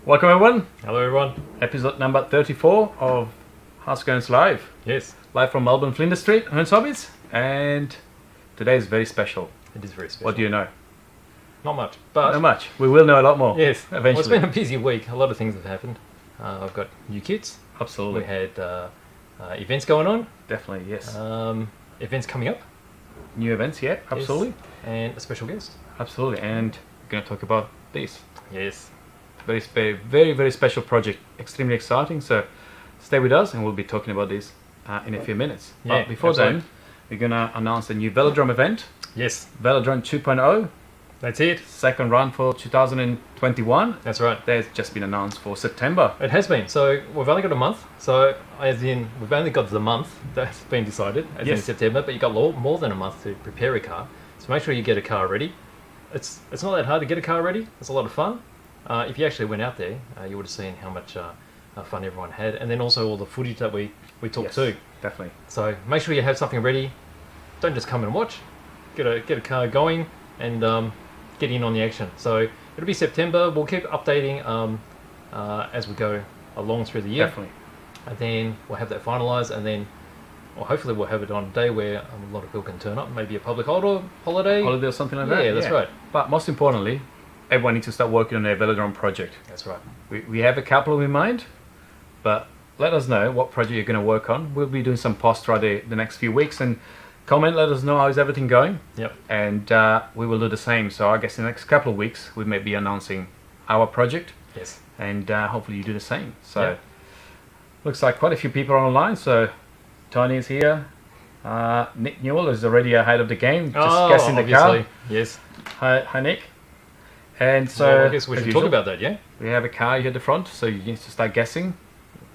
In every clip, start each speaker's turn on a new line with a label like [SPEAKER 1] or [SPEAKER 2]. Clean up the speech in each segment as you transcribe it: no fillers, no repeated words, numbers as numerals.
[SPEAKER 1] Welcome everyone.
[SPEAKER 2] Hello everyone.
[SPEAKER 1] Episode number 34 of Hearns Live.
[SPEAKER 2] Yes.
[SPEAKER 1] Live from Melbourne, Flinders Street, Hearns Hobbies. And today is very special.
[SPEAKER 2] It is very special.
[SPEAKER 1] What do you know?
[SPEAKER 2] Not much, but...
[SPEAKER 1] Not much. We will know a lot more.
[SPEAKER 2] Yes.
[SPEAKER 1] Eventually.
[SPEAKER 2] Well, it's been a busy week. A lot of things have happened. I've got new kits.
[SPEAKER 1] Absolutely.
[SPEAKER 2] We had events going on.
[SPEAKER 1] Definitely, yes.
[SPEAKER 2] Events coming up.
[SPEAKER 1] New events, yeah, absolutely.
[SPEAKER 2] Yes. And a special guest.
[SPEAKER 1] Absolutely. And we're going to talk about this.
[SPEAKER 2] Yes.
[SPEAKER 1] Very special project. Extremely exciting. So stay with us and we'll be talking about this in a few minutes.
[SPEAKER 2] Yeah,
[SPEAKER 1] but before then, we're going to announce a new VELODROME event.
[SPEAKER 2] Yes.
[SPEAKER 1] VELODROME 2.0.
[SPEAKER 2] That's it.
[SPEAKER 1] Second run for 2021.
[SPEAKER 2] That's right.
[SPEAKER 1] That's just been announced for September.
[SPEAKER 2] It has been. So we've only got a month. So as in, we've only got the month that's been decided, as in September, but you've got more than a month to prepare a car. So make sure you get a car ready. It's not that hard to get a car ready. It's a lot of fun. If you actually went out there, you would have seen how much fun everyone had, and then also all the footage that we took too.
[SPEAKER 1] Definitely.
[SPEAKER 2] So make sure you have something ready. Don't just come and watch. Get a car going and get in on the action. So it'll be September. We'll keep updating as we go along through the year.
[SPEAKER 1] Definitely.
[SPEAKER 2] And then we'll have that finalised, and then hopefully we'll have it on a day where a lot of people can turn up. Maybe a public holiday.
[SPEAKER 1] Holiday or something like that.
[SPEAKER 2] Yeah, that's right.
[SPEAKER 1] But most importantly, everyone needs to start working on their VELODROME project.
[SPEAKER 2] That's right.
[SPEAKER 1] We have a couple in mind, but let us know what project you're going to work on. We'll be doing some posts throughout the next few weeks, and comment, let us know how's everything going.
[SPEAKER 2] Yep.
[SPEAKER 1] And we will do the same. So I guess in the next couple of weeks, we may be announcing our project.
[SPEAKER 2] Yes.
[SPEAKER 1] And hopefully you do the same. So looks like quite a few people are online. So Tony is here. Nick Newell is already ahead of the game, just guessing the car.
[SPEAKER 2] Yes.
[SPEAKER 1] Hi Nick. And so
[SPEAKER 2] I guess we should talk about that, yeah?
[SPEAKER 1] We have a car here at the front, so you need to start guessing.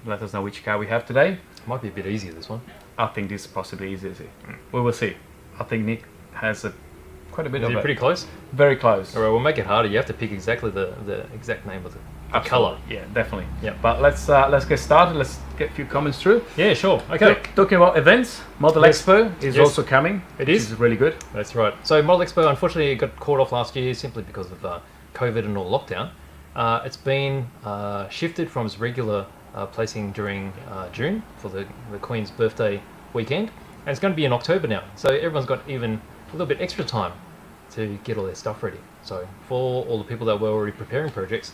[SPEAKER 1] Let us know which car we have today.
[SPEAKER 2] It might be a bit easier, this one.
[SPEAKER 1] I think this is possibly easy. We will see. I think Nick has quite a bit of it.
[SPEAKER 2] Pretty close?
[SPEAKER 1] Very close.
[SPEAKER 2] All right, we'll make it harder. You have to pick exactly the exact name of the colour.
[SPEAKER 1] Yeah, definitely.
[SPEAKER 2] Yeah.
[SPEAKER 1] But let's get started. Let's get a few comments through.
[SPEAKER 2] Yeah, sure. Okay.
[SPEAKER 1] Talking about events, Model Expo is also coming.
[SPEAKER 2] It is.
[SPEAKER 1] Which is really good.
[SPEAKER 2] That's right. So Model Expo, unfortunately, got called off last year simply because of COVID and all lockdown. It's been shifted from its regular placing during June for the Queen's birthday weekend, and it's going to be in October now. So everyone's got even a little bit extra time to get all their stuff ready. So for all the people that were already preparing projects,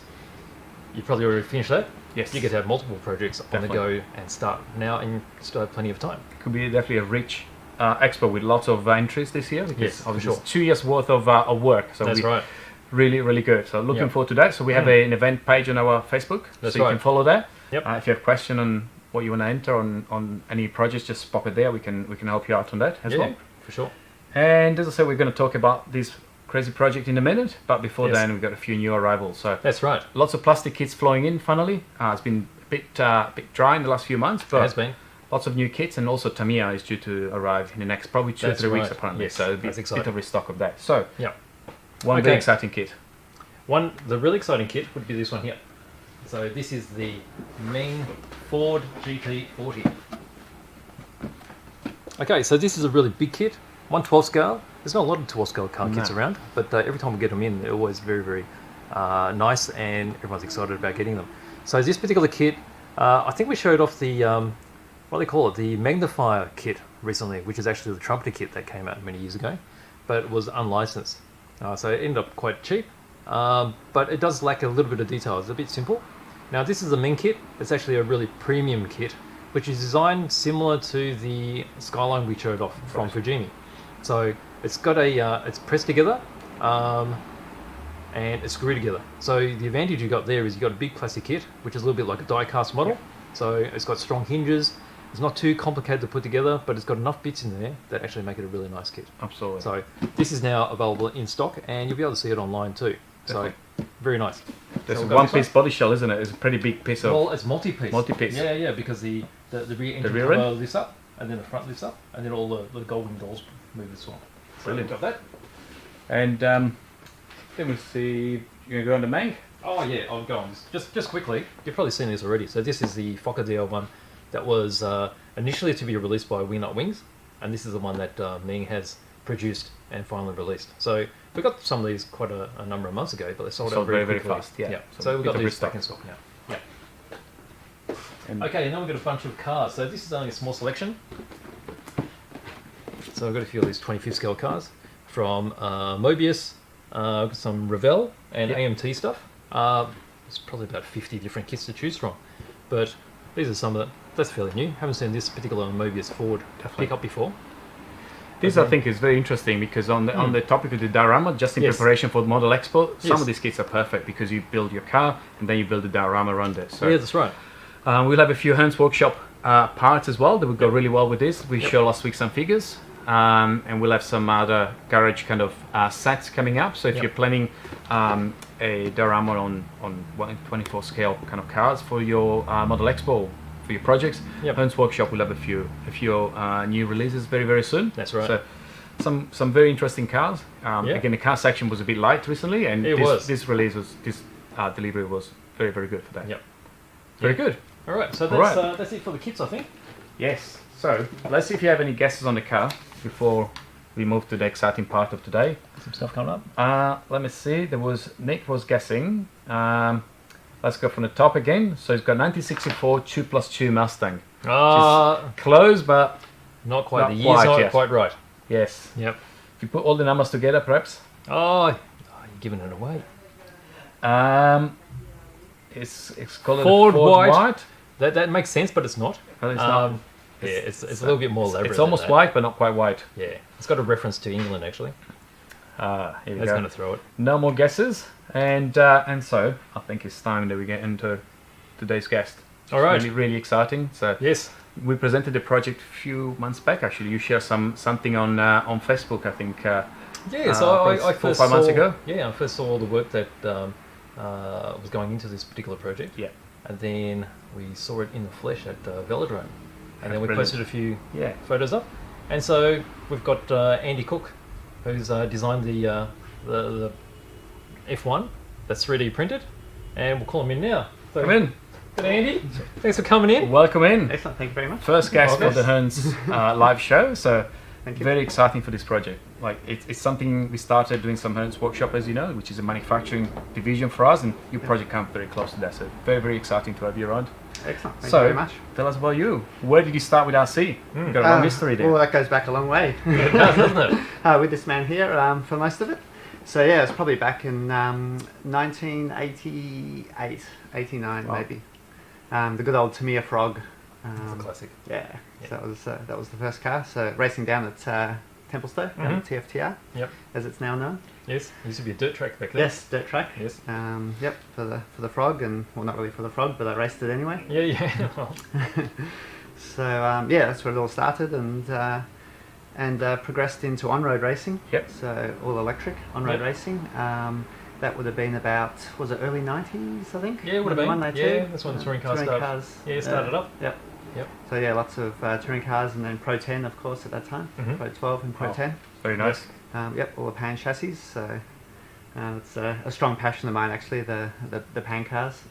[SPEAKER 2] you probably already finished that.
[SPEAKER 1] Yes.
[SPEAKER 2] You get to have multiple projects on the go and start now, and you still have plenty of time.
[SPEAKER 1] Could be definitely a rich expo with lots of entries this year. Because
[SPEAKER 2] yes,
[SPEAKER 1] obviously it's 2 years worth of work. So
[SPEAKER 2] that's right.
[SPEAKER 1] Really good. So looking forward to that. So we have an event page on our Facebook,
[SPEAKER 2] that's
[SPEAKER 1] so you can follow that.
[SPEAKER 2] Yep.
[SPEAKER 1] If you have a question on what you want to enter on any projects, just pop it there. We can help you out on that as well.
[SPEAKER 2] For sure.
[SPEAKER 1] And as I said, we're going to talk about this crazy project in a minute. But before then, we've got a few new arrivals. So
[SPEAKER 2] that's right.
[SPEAKER 1] Lots of plastic kits flowing in. Finally, it's been a bit dry in the last few months, but
[SPEAKER 2] it has been. Lots
[SPEAKER 1] of new kits, and also Tamiya is due to arrive in the next probably 2 or 3 weeks apparently.
[SPEAKER 2] Yes,
[SPEAKER 1] so it'll be a bit of restock of that. So one very exciting kit.
[SPEAKER 2] The really exciting kit would be this one here. So this is the Meng Ford GT40. Okay, so this is a really big kit, 1/12 scale. There's not a lot of 12 scale car kits around, but every time we get them in, they're always very nice, and everyone's excited about getting them. So this particular kit, I think we showed off the, what do they call it, the magnifier kit recently, which is actually the trumpeter kit that came out many years ago, but it was unlicensed. So it ended up quite cheap. But it does lack a little bit of detail. It's a bit simple. Now this is the Meng kit. It's actually a really premium kit, which is designed similar to the Skyline we showed off from Fujimi. So it's got it's pressed together and it's screwed together. So the advantage you got there is you got a big plastic kit, which is a little bit like a die-cast model. So it's got strong hinges. It's not too complicated to put together, but it's got enough bits in there that actually make it a really nice kit.
[SPEAKER 1] Absolutely.
[SPEAKER 2] So this is now available in stock, and you'll be able to see it online too. Definitely. So very nice.
[SPEAKER 1] There's a one-piece body shell, isn't it? It's a pretty big piece of.
[SPEAKER 2] Well, it's multi-piece.
[SPEAKER 1] Multi-piece.
[SPEAKER 2] Yeah, because the rear engine cover lifts up, and then the front lifts up, and then all the golden dolls move as well.
[SPEAKER 1] Brilliant.
[SPEAKER 2] Got that.
[SPEAKER 1] And then we'll see. You're gonna go on the Meng.
[SPEAKER 2] Oh yeah, I'll go on. Just quickly. You've probably seen this already. So this is the Fokker DL one that was initially to be released by Wingnut Wings, and this is the one that Meng has produced and finally released. So we got some of these quite a number of months ago, but they sold out
[SPEAKER 1] very
[SPEAKER 2] quickly.
[SPEAKER 1] fast. Yeah.
[SPEAKER 2] So we've got
[SPEAKER 1] bit of
[SPEAKER 2] these back
[SPEAKER 1] restock.
[SPEAKER 2] in stock now. Yeah.
[SPEAKER 1] And
[SPEAKER 2] Okay, and then we've got a bunch of cars. So this is only a small selection. So I've got a few of these 25th scale cars from Mobius, some Revell and AMT stuff. There's probably about 50 different kits to choose from, but these are some of the. That's fairly new. Haven't seen this particular Mobius Ford pickup before.
[SPEAKER 1] This I think is very interesting because on the topic of the diorama, just in preparation for the Model Expo, some of these kits are perfect because you build your car and then you build the diorama around it. So
[SPEAKER 2] yeah, that's right.
[SPEAKER 1] we'll have a few Hearns Workshop parts as well that would go really well with this. We showed last week some figures, and we'll have some other garage kind of sets coming up. So if you're planning a diorama on 24 scale kind of cars for your Model Expo, for your projects, Hearns Workshop will have a few new releases very soon.
[SPEAKER 2] That's right.
[SPEAKER 1] So some very interesting cars. Again, the car section was a bit light recently, and this release was delivery was very good for that. Very good.
[SPEAKER 2] All right, so that's it for the kits, I think.
[SPEAKER 1] Yes. So let's see if you have any guesses on the car before we move to the exciting part of today.
[SPEAKER 2] Some stuff coming up.
[SPEAKER 1] Let me see. Nick was guessing. Let's go from the top again. So it's got 1964 2+2 Mustang. Close, but
[SPEAKER 2] not quite. The year's not quite right.
[SPEAKER 1] Yes.
[SPEAKER 2] Yep.
[SPEAKER 1] If you put all the numbers together, perhaps.
[SPEAKER 2] You're giving it away.
[SPEAKER 1] It's called
[SPEAKER 2] Ford
[SPEAKER 1] White.
[SPEAKER 2] White. That makes sense, but it's not.
[SPEAKER 1] No, it's not.
[SPEAKER 2] Yeah, it's a little bit more elaborate.
[SPEAKER 1] It's almost white, but not quite white.
[SPEAKER 2] Yeah, it's got a reference to England actually.
[SPEAKER 1] Here we
[SPEAKER 2] That's
[SPEAKER 1] go.
[SPEAKER 2] going to throw it.
[SPEAKER 1] No more guesses, and so I think it's time that we get into today's guest.
[SPEAKER 2] All right.
[SPEAKER 1] Really exciting. So
[SPEAKER 2] yes,
[SPEAKER 1] we presented the project a few months back. Actually, you shared something on Facebook, I think.
[SPEAKER 2] So I
[SPEAKER 1] 4 or 5 months ago.
[SPEAKER 2] Yeah, I first saw all the work that was going into this particular project.
[SPEAKER 1] Yeah.
[SPEAKER 2] And then we saw it in the flesh at VELODROME. And then we
[SPEAKER 1] brilliant.
[SPEAKER 2] posted a few photos up. And so we've got Andy Cooke, who's designed the F1 that's 3D printed. And we'll call him in now. So,
[SPEAKER 1] Come in.
[SPEAKER 2] Good, Andy. Thanks for coming in.
[SPEAKER 1] Welcome in.
[SPEAKER 3] Excellent, thank you very much.
[SPEAKER 1] First guest of the Hearns live show. So
[SPEAKER 3] Thank you.
[SPEAKER 1] very exciting for this project. Like it's something we started doing some Hearns Workshop, as you know, which is a manufacturing division for us, and your project comes very close to that. So very exciting to have you around.
[SPEAKER 3] Excellent, thank you very much.
[SPEAKER 1] Tell us about you. Where did you start with RC? You've got a long history there.
[SPEAKER 3] Well, that goes back a long way.
[SPEAKER 2] It does, doesn't it?
[SPEAKER 3] With this man here for most of it. So yeah, it's probably back in 1988, 89 maybe. The good old Tamiya Frog.
[SPEAKER 2] It's a classic.
[SPEAKER 3] Yeah, so that was the first car. So racing down at Templestowe, down at TFTR, as it's now known.
[SPEAKER 2] Yes, it used to be a dirt track back then.
[SPEAKER 3] Yes, dirt track.
[SPEAKER 2] Yes.
[SPEAKER 3] For the Frog, and well, not really for the Frog, but I raced it anyway.
[SPEAKER 2] Yeah.
[SPEAKER 3] So that's where it all started, and progressed into on-road racing.
[SPEAKER 1] Yep.
[SPEAKER 3] So all electric on-road racing. That would have been about, was it early 90s, I think?
[SPEAKER 2] Yeah, it would have been.
[SPEAKER 3] 92?
[SPEAKER 2] Yeah, that's when the touring cars started. Started up.
[SPEAKER 3] Yep. So yeah, lots of touring cars, and then Pro 10, of course, at that time. Pro 12 and Pro 10.
[SPEAKER 1] Very nice.
[SPEAKER 3] All the pan chassis. So it's a strong passion of mine, actually, the pan cars,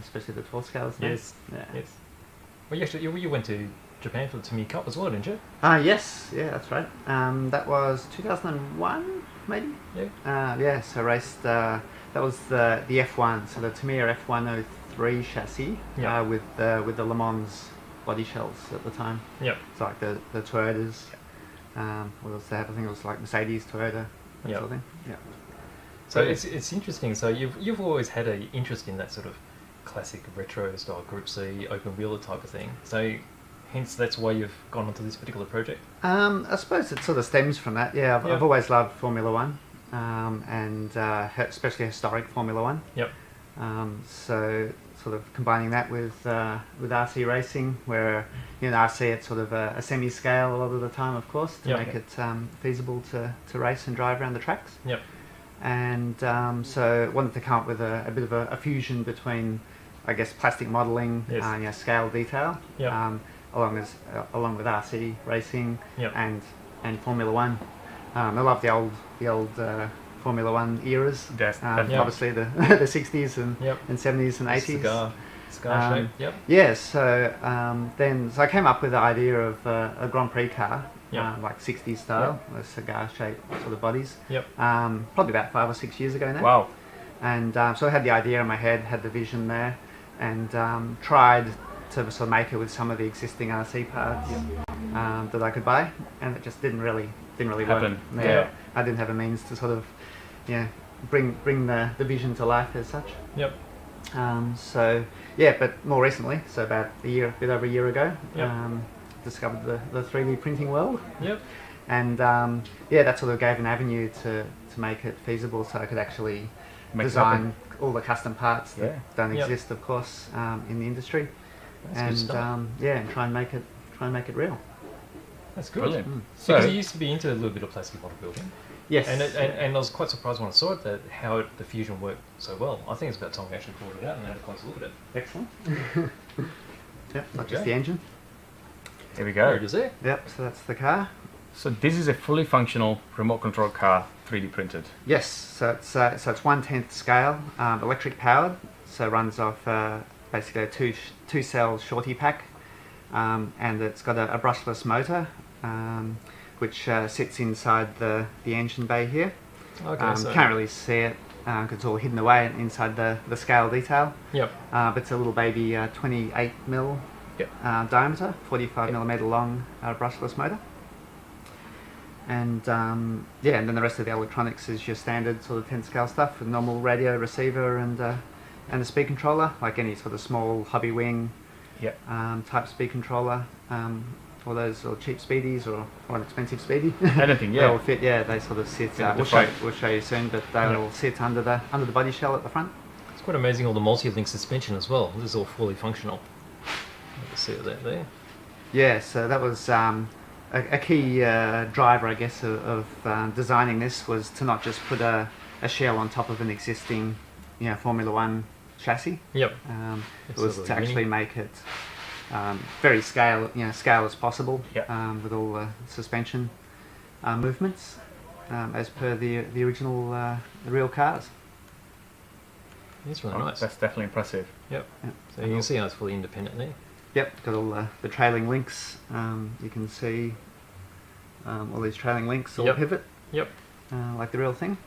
[SPEAKER 3] especially the 12 scales.
[SPEAKER 2] Yes. Yes. Well, you went to Japan for the Tamiya Cup as well, didn't you?
[SPEAKER 3] Yes. Yeah, that's right. That was 2001, maybe.
[SPEAKER 2] Yeah.
[SPEAKER 3] So I raced. That was the F1. So the Tamiya F103 chassis with the Le Mans body shells at the time.
[SPEAKER 2] Yep.
[SPEAKER 3] It's like the Toyotas. What else they have? I think it was like Mercedes, Toyota, that sort of thing. Yeah.
[SPEAKER 2] So it's interesting. So you've always had an interest in that sort of classic retro style Group C open wheeler type of thing. So hence that's why you've gone onto this particular project. I
[SPEAKER 3] suppose it sort of stems from that. Yeah, I've always loved Formula One, and especially historic Formula One.
[SPEAKER 2] Yep.
[SPEAKER 3] So sort of combining that with RC racing, where RC at sort of a semi-scale a lot of the time, of course, to make it feasible to race and drive around the tracks.
[SPEAKER 2] Yep.
[SPEAKER 3] And so wanted to come up with a bit of a fusion between, I guess, plastic modelling, scale detail, along with RC racing and Formula One. I love the old Formula One eras.
[SPEAKER 1] Yes,
[SPEAKER 3] obviously the 60s and 70s and 80s.
[SPEAKER 2] Scar shape, yep.
[SPEAKER 3] Yeah, so so I came up with the idea of a Grand Prix car, like 60s style, with cigar-shaped sort of bodies.
[SPEAKER 2] Yep.
[SPEAKER 3] Probably about 5 or 6 years ago now.
[SPEAKER 1] Wow.
[SPEAKER 3] And so I had the idea in my head, had the vision there, and tried to sort of make it with some of the existing RC parts that I could buy, and it just didn't really
[SPEAKER 1] Happen.
[SPEAKER 3] work.
[SPEAKER 1] Yeah.
[SPEAKER 3] I didn't have a means to sort of, bring the vision to life as such.
[SPEAKER 2] Yep.
[SPEAKER 3] So yeah, but more recently, so about a bit over a year ago, discovered the 3D printing world.
[SPEAKER 2] Yep.
[SPEAKER 3] And that sort of gave an avenue to make it feasible, so I could actually design all the custom parts that don't exist, of course, in the industry.
[SPEAKER 2] That's
[SPEAKER 3] and and try and make it real.
[SPEAKER 2] That's good.
[SPEAKER 1] Brilliant.
[SPEAKER 2] So you used to be into a little bit of plastic model building.
[SPEAKER 3] Yes.
[SPEAKER 2] And I was quite surprised when I saw it that how the fusion worked so well. I think it's about time we actually pulled it out and had a closer look at it.
[SPEAKER 3] Excellent. Not just the engine.
[SPEAKER 1] Here we go.
[SPEAKER 2] There it is there.
[SPEAKER 3] Yep, so that's the car.
[SPEAKER 1] So this is a fully functional remote control car, 3D printed.
[SPEAKER 3] Yes, so it's 1/10 scale, electric powered, so runs off basically a two cell shorty pack, and it's got a brushless motor, which sits inside the engine bay here.
[SPEAKER 2] Okay, so
[SPEAKER 3] can't really see it because it's all hidden away inside the scale detail.
[SPEAKER 2] Yep.
[SPEAKER 3] But it's a little baby 28mm diameter, 45mm long brushless motor. And and then the rest of the electronics is your standard sort of 10 scale stuff with normal radio receiver and a speed controller, like any sort of small hobby wing type speed controller, or those sort of cheap speedies or an expensive speedy.
[SPEAKER 1] Anything,
[SPEAKER 3] They all fit. Yeah, they sort of sit. We'll show you soon, but they'll sit under the body shell at the front.
[SPEAKER 2] It's quite amazing, all the multi-link suspension as well. This is all fully functional. You can see that there.
[SPEAKER 3] Yeah, so that was a key driver, I guess, of designing this, was to not just put a shell on top of an existing, Formula One chassis.
[SPEAKER 2] Yep.
[SPEAKER 3] It was to actually make it very scale as possible, with all the suspension movements as per the original the real cars.
[SPEAKER 2] It's really nice.
[SPEAKER 1] That's definitely impressive.
[SPEAKER 2] Yep. So you can see how it's fully independent there.
[SPEAKER 3] Yep, got all the trailing links. You can see all these trailing links all pivot.
[SPEAKER 2] Yep.
[SPEAKER 3] Like the real thing.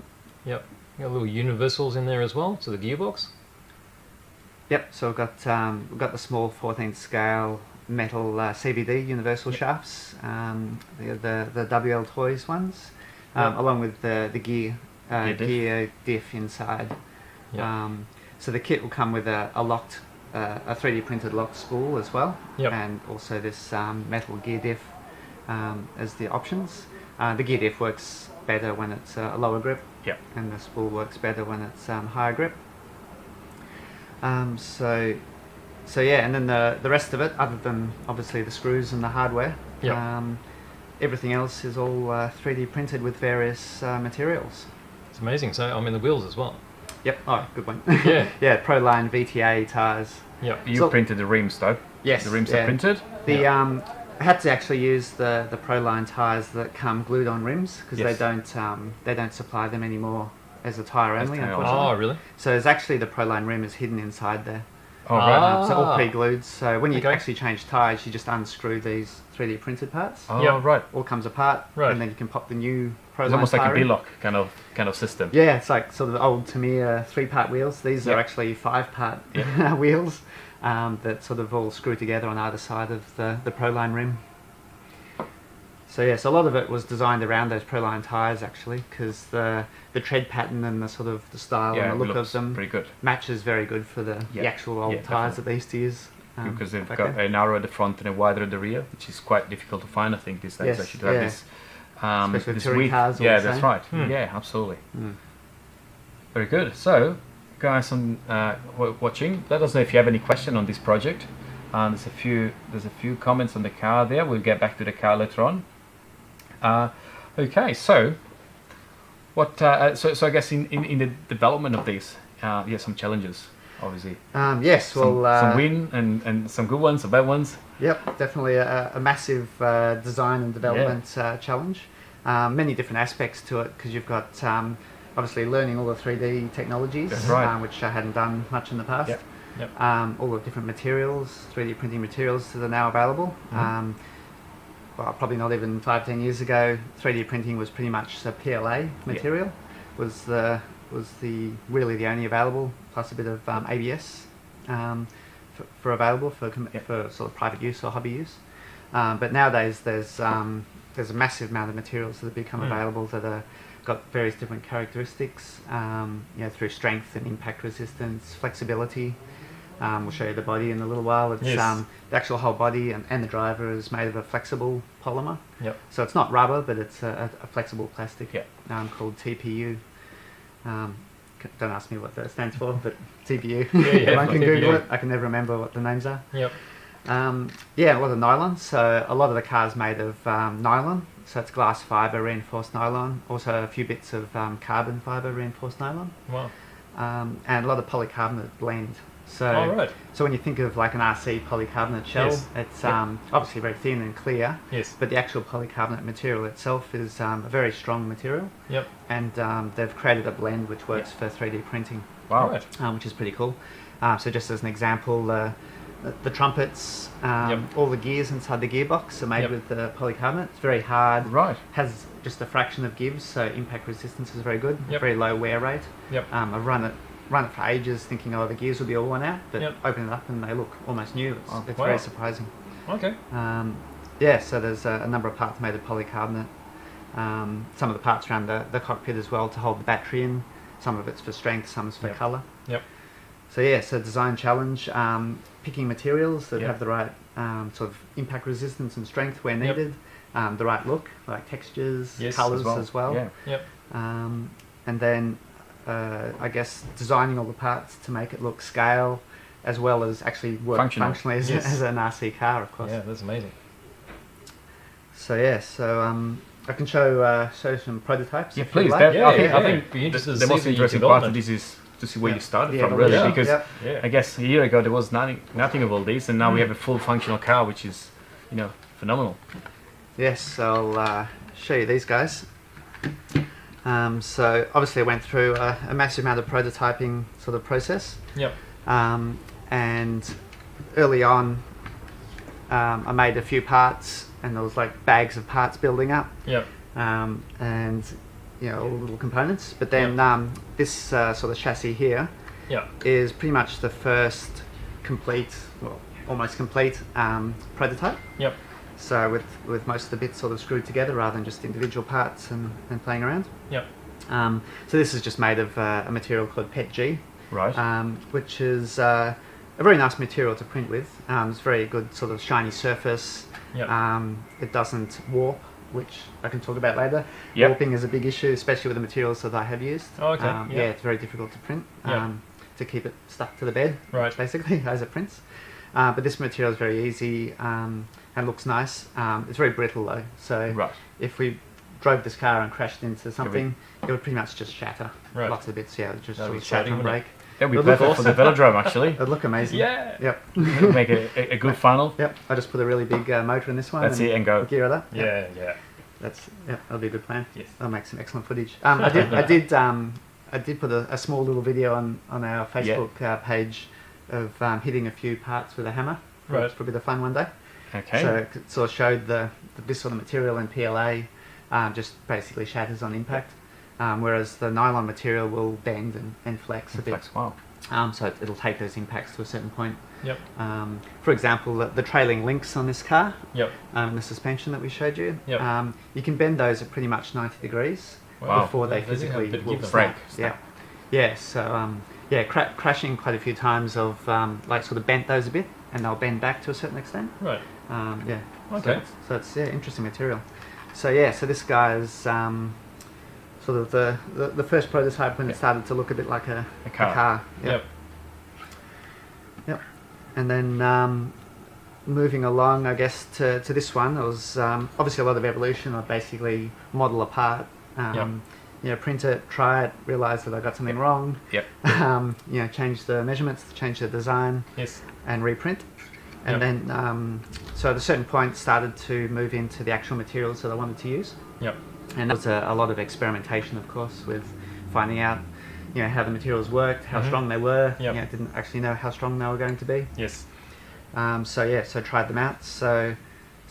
[SPEAKER 2] Yep. Got little universals in there as well, so the gearbox.
[SPEAKER 3] Yep. So we've got the small 14th scale metal CVD universal shafts. The WL Toys ones, along with the gear diff inside.
[SPEAKER 2] Yep.
[SPEAKER 3] So the kit will come with a locked, a 3D printed locked spool as well, and also this metal gear diff as the options. The gear diff works better when it's a lower grip, and the spool works better when it's higher grip. So yeah, and then the rest of it, other than obviously the screws and the hardware, everything else is all 3D printed with various materials.
[SPEAKER 2] It's amazing. So the wheels as well.
[SPEAKER 3] Yep. Oh, good one.
[SPEAKER 2] Yeah.
[SPEAKER 3] Yeah. Proline VTA tires.
[SPEAKER 2] Yep.
[SPEAKER 1] You printed the rims though.
[SPEAKER 3] Yes.
[SPEAKER 1] The rims are printed.
[SPEAKER 3] I had to actually use the Proline tires that come glued on rims because they don't supply them anymore as a tire only, unfortunately.
[SPEAKER 2] Oh, really?
[SPEAKER 3] So there's actually the Proline rim is hidden inside there.
[SPEAKER 1] Oh, right.
[SPEAKER 3] So all pre-glued. So when you actually change tires, you just unscrew these 3D printed parts.
[SPEAKER 1] Oh, right.
[SPEAKER 3] All comes apart, and then you can pop the new Proline.
[SPEAKER 1] It's almost like a
[SPEAKER 3] in.
[SPEAKER 1] V-lock kind of system.
[SPEAKER 3] Yeah, it's like sort of the old Tamiya 3-part wheels. These are actually 5-part wheels that sort of all screw together on either side of the Proline rim. So yes, a lot of it was designed around those Proline tires actually, because the tread pattern and the sort of the style and the look of them
[SPEAKER 1] pretty good.
[SPEAKER 3] matches very good for the actual old tires that they used to use.
[SPEAKER 1] Because they've got a narrow at the front and a wider at the rear, which is quite difficult to find, I think, these days. Actually, to have this.
[SPEAKER 3] Especially
[SPEAKER 1] this
[SPEAKER 3] touring
[SPEAKER 1] width.
[SPEAKER 3] cars.
[SPEAKER 1] Yeah, that's right. Yeah, absolutely. Very good. So, guys watching, let us know if you have any question on this project. There's a few comments on the car there. We'll get back to the car later on. Okay, so what? So I guess in the development of these, some challenges, obviously.
[SPEAKER 3] Yes,
[SPEAKER 1] some win and some good ones, some bad ones.
[SPEAKER 3] Yep, definitely a massive design and development challenge. Many different aspects to it because you've got obviously learning all the 3D technologies,
[SPEAKER 1] That's right.
[SPEAKER 3] which I hadn't done much in the past.
[SPEAKER 1] Yep.
[SPEAKER 3] all the different materials, 3D printing materials that are now available. Well, probably not even 5-10 years ago, 3D printing was pretty much a PLA material. Was really the only available, plus a bit of ABS for available for sort of private use or hobby use. But nowadays there's a massive amount of materials that have become available that are got various different characteristics, through strength and impact resistance, flexibility. We'll show you the body in a little while. It's the actual whole body and the driver is made of a flexible polymer. So it's not rubber, but it's a flexible plastic called TPU. Don't ask me what that stands for, but TPU. Everyone can Google it. I can never remember what the names are. A lot of nylon. So a lot of the cars made of nylon. So it's glass fibre reinforced nylon. Also a few bits of carbon fibre reinforced nylon.
[SPEAKER 2] Wow.
[SPEAKER 3] And a lot of polycarbonate blend. So, so when you think of like an RC polycarbonate shell, it's obviously very thin and clear. But the actual polycarbonate material itself is a very strong material. And they've created a blend which works for 3D printing.
[SPEAKER 1] Wow.
[SPEAKER 3] Which is pretty cool. So just as an example, the trumpets, all the gears inside the gearbox are made with polycarbonate. It's very hard. Has just a fraction of gives, so impact resistance is very good. Very low wear rate. I've run it for ages thinking, oh, the gears will be all worn out, but open it up and they look almost new. It's very surprising. So there's a number of parts made of polycarbonate. Some of the parts around the cockpit as well to hold the battery in. Some of it's for strength, some is for colour. So design challenge, picking materials that have the right sort of impact resistance and strength where needed, the right look, like textures, colours as well. And then I guess designing all the parts to make it look scale, as well as actually work functionally as an RC car, of course.
[SPEAKER 2] Yeah, that's amazing.
[SPEAKER 3] So I can show some prototypes.
[SPEAKER 1] Yeah, please.
[SPEAKER 3] Like.
[SPEAKER 1] I think the most interesting part of this is to see where you started from, really, because I guess a year ago there was nothing of all these, and now we have a full functional car, which is, phenomenal.
[SPEAKER 3] Yes, I'll show you these guys. So obviously I went through a massive amount of prototyping sort of process. And early on, I made a few parts, and there was like bags of parts building up. And all the little components. But then this sort of chassis here is pretty much the first complete, well, almost complete prototype. So with most of the bits sort of screwed together rather than just individual parts and playing around. So this is just made of a material called PETG, which is a very nice material to print with. It's very good sort of shiny surface. It doesn't warp, which I can talk about later. Warping is a big issue, especially with the materials that I have used. It's very difficult to print, to keep it stuck to the bed, basically, as it prints. But this material is very easy and looks nice. It's very brittle though, so if we drove this car and crashed into something, it would pretty much just shatter. Lots of bits, just sort of shatter and break.
[SPEAKER 1] That would be perfect for the velodrome, actually.
[SPEAKER 3] It'd look amazing.
[SPEAKER 1] Make a good funnel.
[SPEAKER 3] I just put a really big motor in this one.
[SPEAKER 1] That's it, and go.
[SPEAKER 3] Gear it up. That'll be a good plan. I'll make some excellent footage. I did put a small little video on our Facebook page of hitting a few parts with a hammer. It's probably the fun one day. So it sort of showed this sort of material in PLA just basically shatters on impact. Whereas the nylon material will bend and flex a bit. So it'll take those impacts to a certain point. For example, the trailing links on this car, the suspension that we showed you, you can bend those at pretty much 90 degrees before they physically will break. So crashing quite a few times of like sort of bent those a bit, and they'll bend back to a certain extent. So it's interesting material. So this guy's sort of the first prototype when it started to look a bit like a car. And then moving along, I guess, to this one, there was obviously a lot of evolution. I basically model a part, print it, try it, realise that I got something wrong, change the measurements, change the design, and reprint. And then, so at a certain point, started to move into the actual materials that I wanted to use. And there was a lot of experimentation, of course, with finding out how the materials worked, how strong they were. Didn't actually know how strong they were going to be.
[SPEAKER 1] Yes.
[SPEAKER 3] So tried them out. So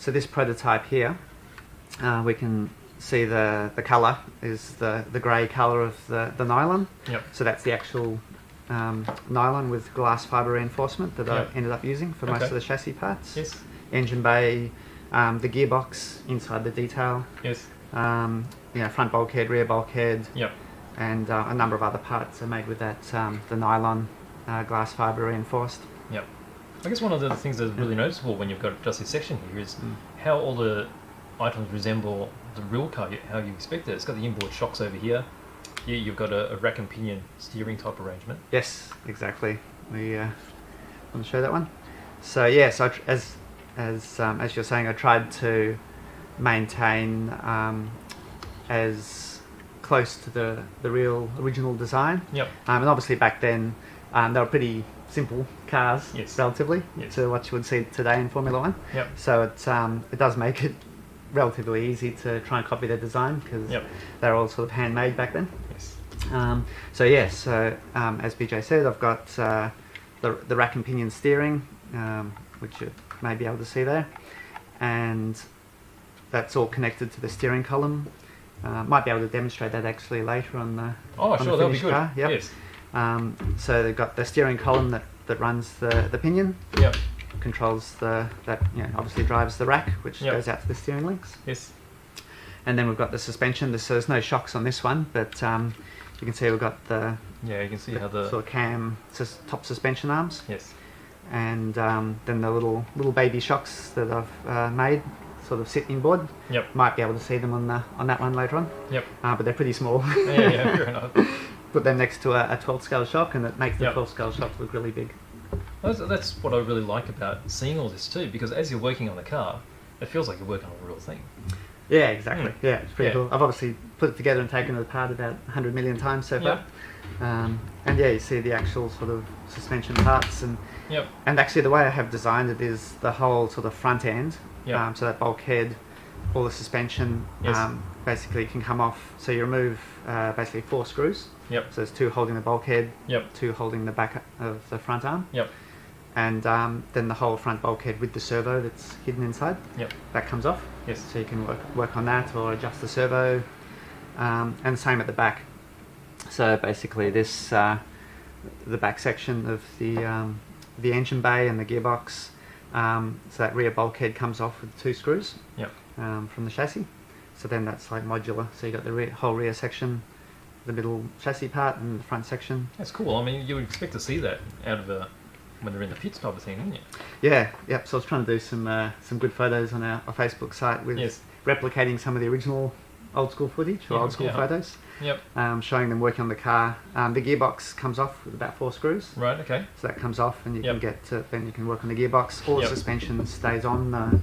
[SPEAKER 3] this prototype here, we can see the colour is the grey colour of the nylon. So that's the actual nylon with glass fibre reinforcement that I ended up using for most of the chassis parts.
[SPEAKER 1] Yes.
[SPEAKER 3] Engine bay, the gearbox inside the detail.
[SPEAKER 1] Yes.
[SPEAKER 3] Front bulkhead, rear bulkhead. And a number of other parts are made with that the nylon glass fibre reinforced.
[SPEAKER 2] I guess one of the things that's really noticeable when you've got just this section here is how all the items resemble the real car, how you expect it. It's got the inboard shocks over here. You've got a rack and pinion steering type arrangement.
[SPEAKER 3] Yes, exactly. We want to show that one. So as you're saying, I tried to maintain as close to the real original design. And obviously back then they were pretty simple cars, relatively, to what you would see today in Formula One. So it does make it relatively easy to try and copy their design because they're all sort of handmade back then. So as BJ said, I've got the rack and pinion steering, which you may be able to see there, and that's all connected to the steering column. Might be able to demonstrate that actually later on the
[SPEAKER 2] sure, that'll be good.
[SPEAKER 3] Car.
[SPEAKER 2] Yes.
[SPEAKER 3] So they've got the steering column that runs the pinion. Controls obviously drives the rack, which goes out to the steering links.
[SPEAKER 2] Yes.
[SPEAKER 3] And then we've got the suspension. So there's no shocks on this one, but you can see we've got the
[SPEAKER 2] you can see how the
[SPEAKER 3] sort of cam top suspension arms.
[SPEAKER 2] Yes.
[SPEAKER 3] And then the little baby shocks that I've made sort of sit inboard. Might be able to see them on that one later on. But they're pretty small.
[SPEAKER 2] Fair enough.
[SPEAKER 3] Put them next to a 12 scale shock, and it makes the 12 scale shocks look really big.
[SPEAKER 2] That's what I really like about seeing all this too, because as you're working on the car, it feels like you're working on a real thing.
[SPEAKER 3] Yeah, exactly. Yeah, it's pretty cool. I've obviously put it together and taken it apart about 100 million times so far. And you see the actual sort of suspension parts, and actually the way I have designed it is the whole sort of front end. So that bulkhead, all the suspension basically can come off. So you remove basically 4 screws. So there's 2 holding the bulkhead, 2 holding the back of the front arm. And then the whole front bulkhead with the servo that's hidden inside. That comes off. So you can work on that or adjust the servo. And same at the back. So basically this the back section of the engine bay and the gearbox. So that rear bulkhead comes off with 2 screws from the chassis. So then that's like modular. So you got the whole rear section, the middle chassis part, and the front section.
[SPEAKER 2] That's cool. I mean, you would expect to see that out of when they're in the pits type of thing, wouldn't you?
[SPEAKER 3] Yeah. So I was trying to do some good photos on our Facebook site with replicating some of the original old school footage or old school photos. Showing them working on the car. The gearbox comes off with about 4 screws.
[SPEAKER 2] Right. Okay.
[SPEAKER 3] So that comes off, and you can get then you can work on the gearbox. All the suspension stays on the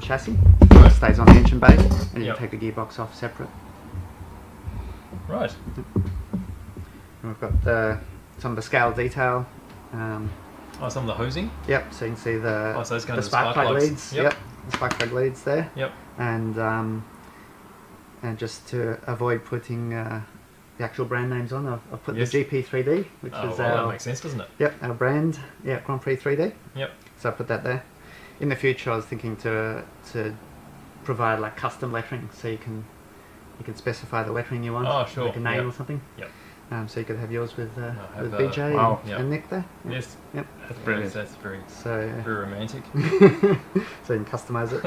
[SPEAKER 3] chassis. It stays on the engine bay, and you can take the gearbox off separate.
[SPEAKER 2] Right.
[SPEAKER 3] And we've got some of the scale detail.
[SPEAKER 2] Some of the hosing.
[SPEAKER 3] So you can see the
[SPEAKER 2] so
[SPEAKER 3] the spark plug leads. The spark plug leads there. And just to avoid putting the actual brand names on, I've put the GP3D, which is our...
[SPEAKER 2] that makes sense, doesn't it?
[SPEAKER 3] Our brand. Grand Prix 3D. So I put that there. In the future, I was thinking to provide like custom lettering, so you can specify the lettering you want. Like a name or something. So you could have yours with BJ and Nick there.
[SPEAKER 2] Yes.
[SPEAKER 1] That's brilliant.
[SPEAKER 2] That's very romantic.
[SPEAKER 3] So you can customize it.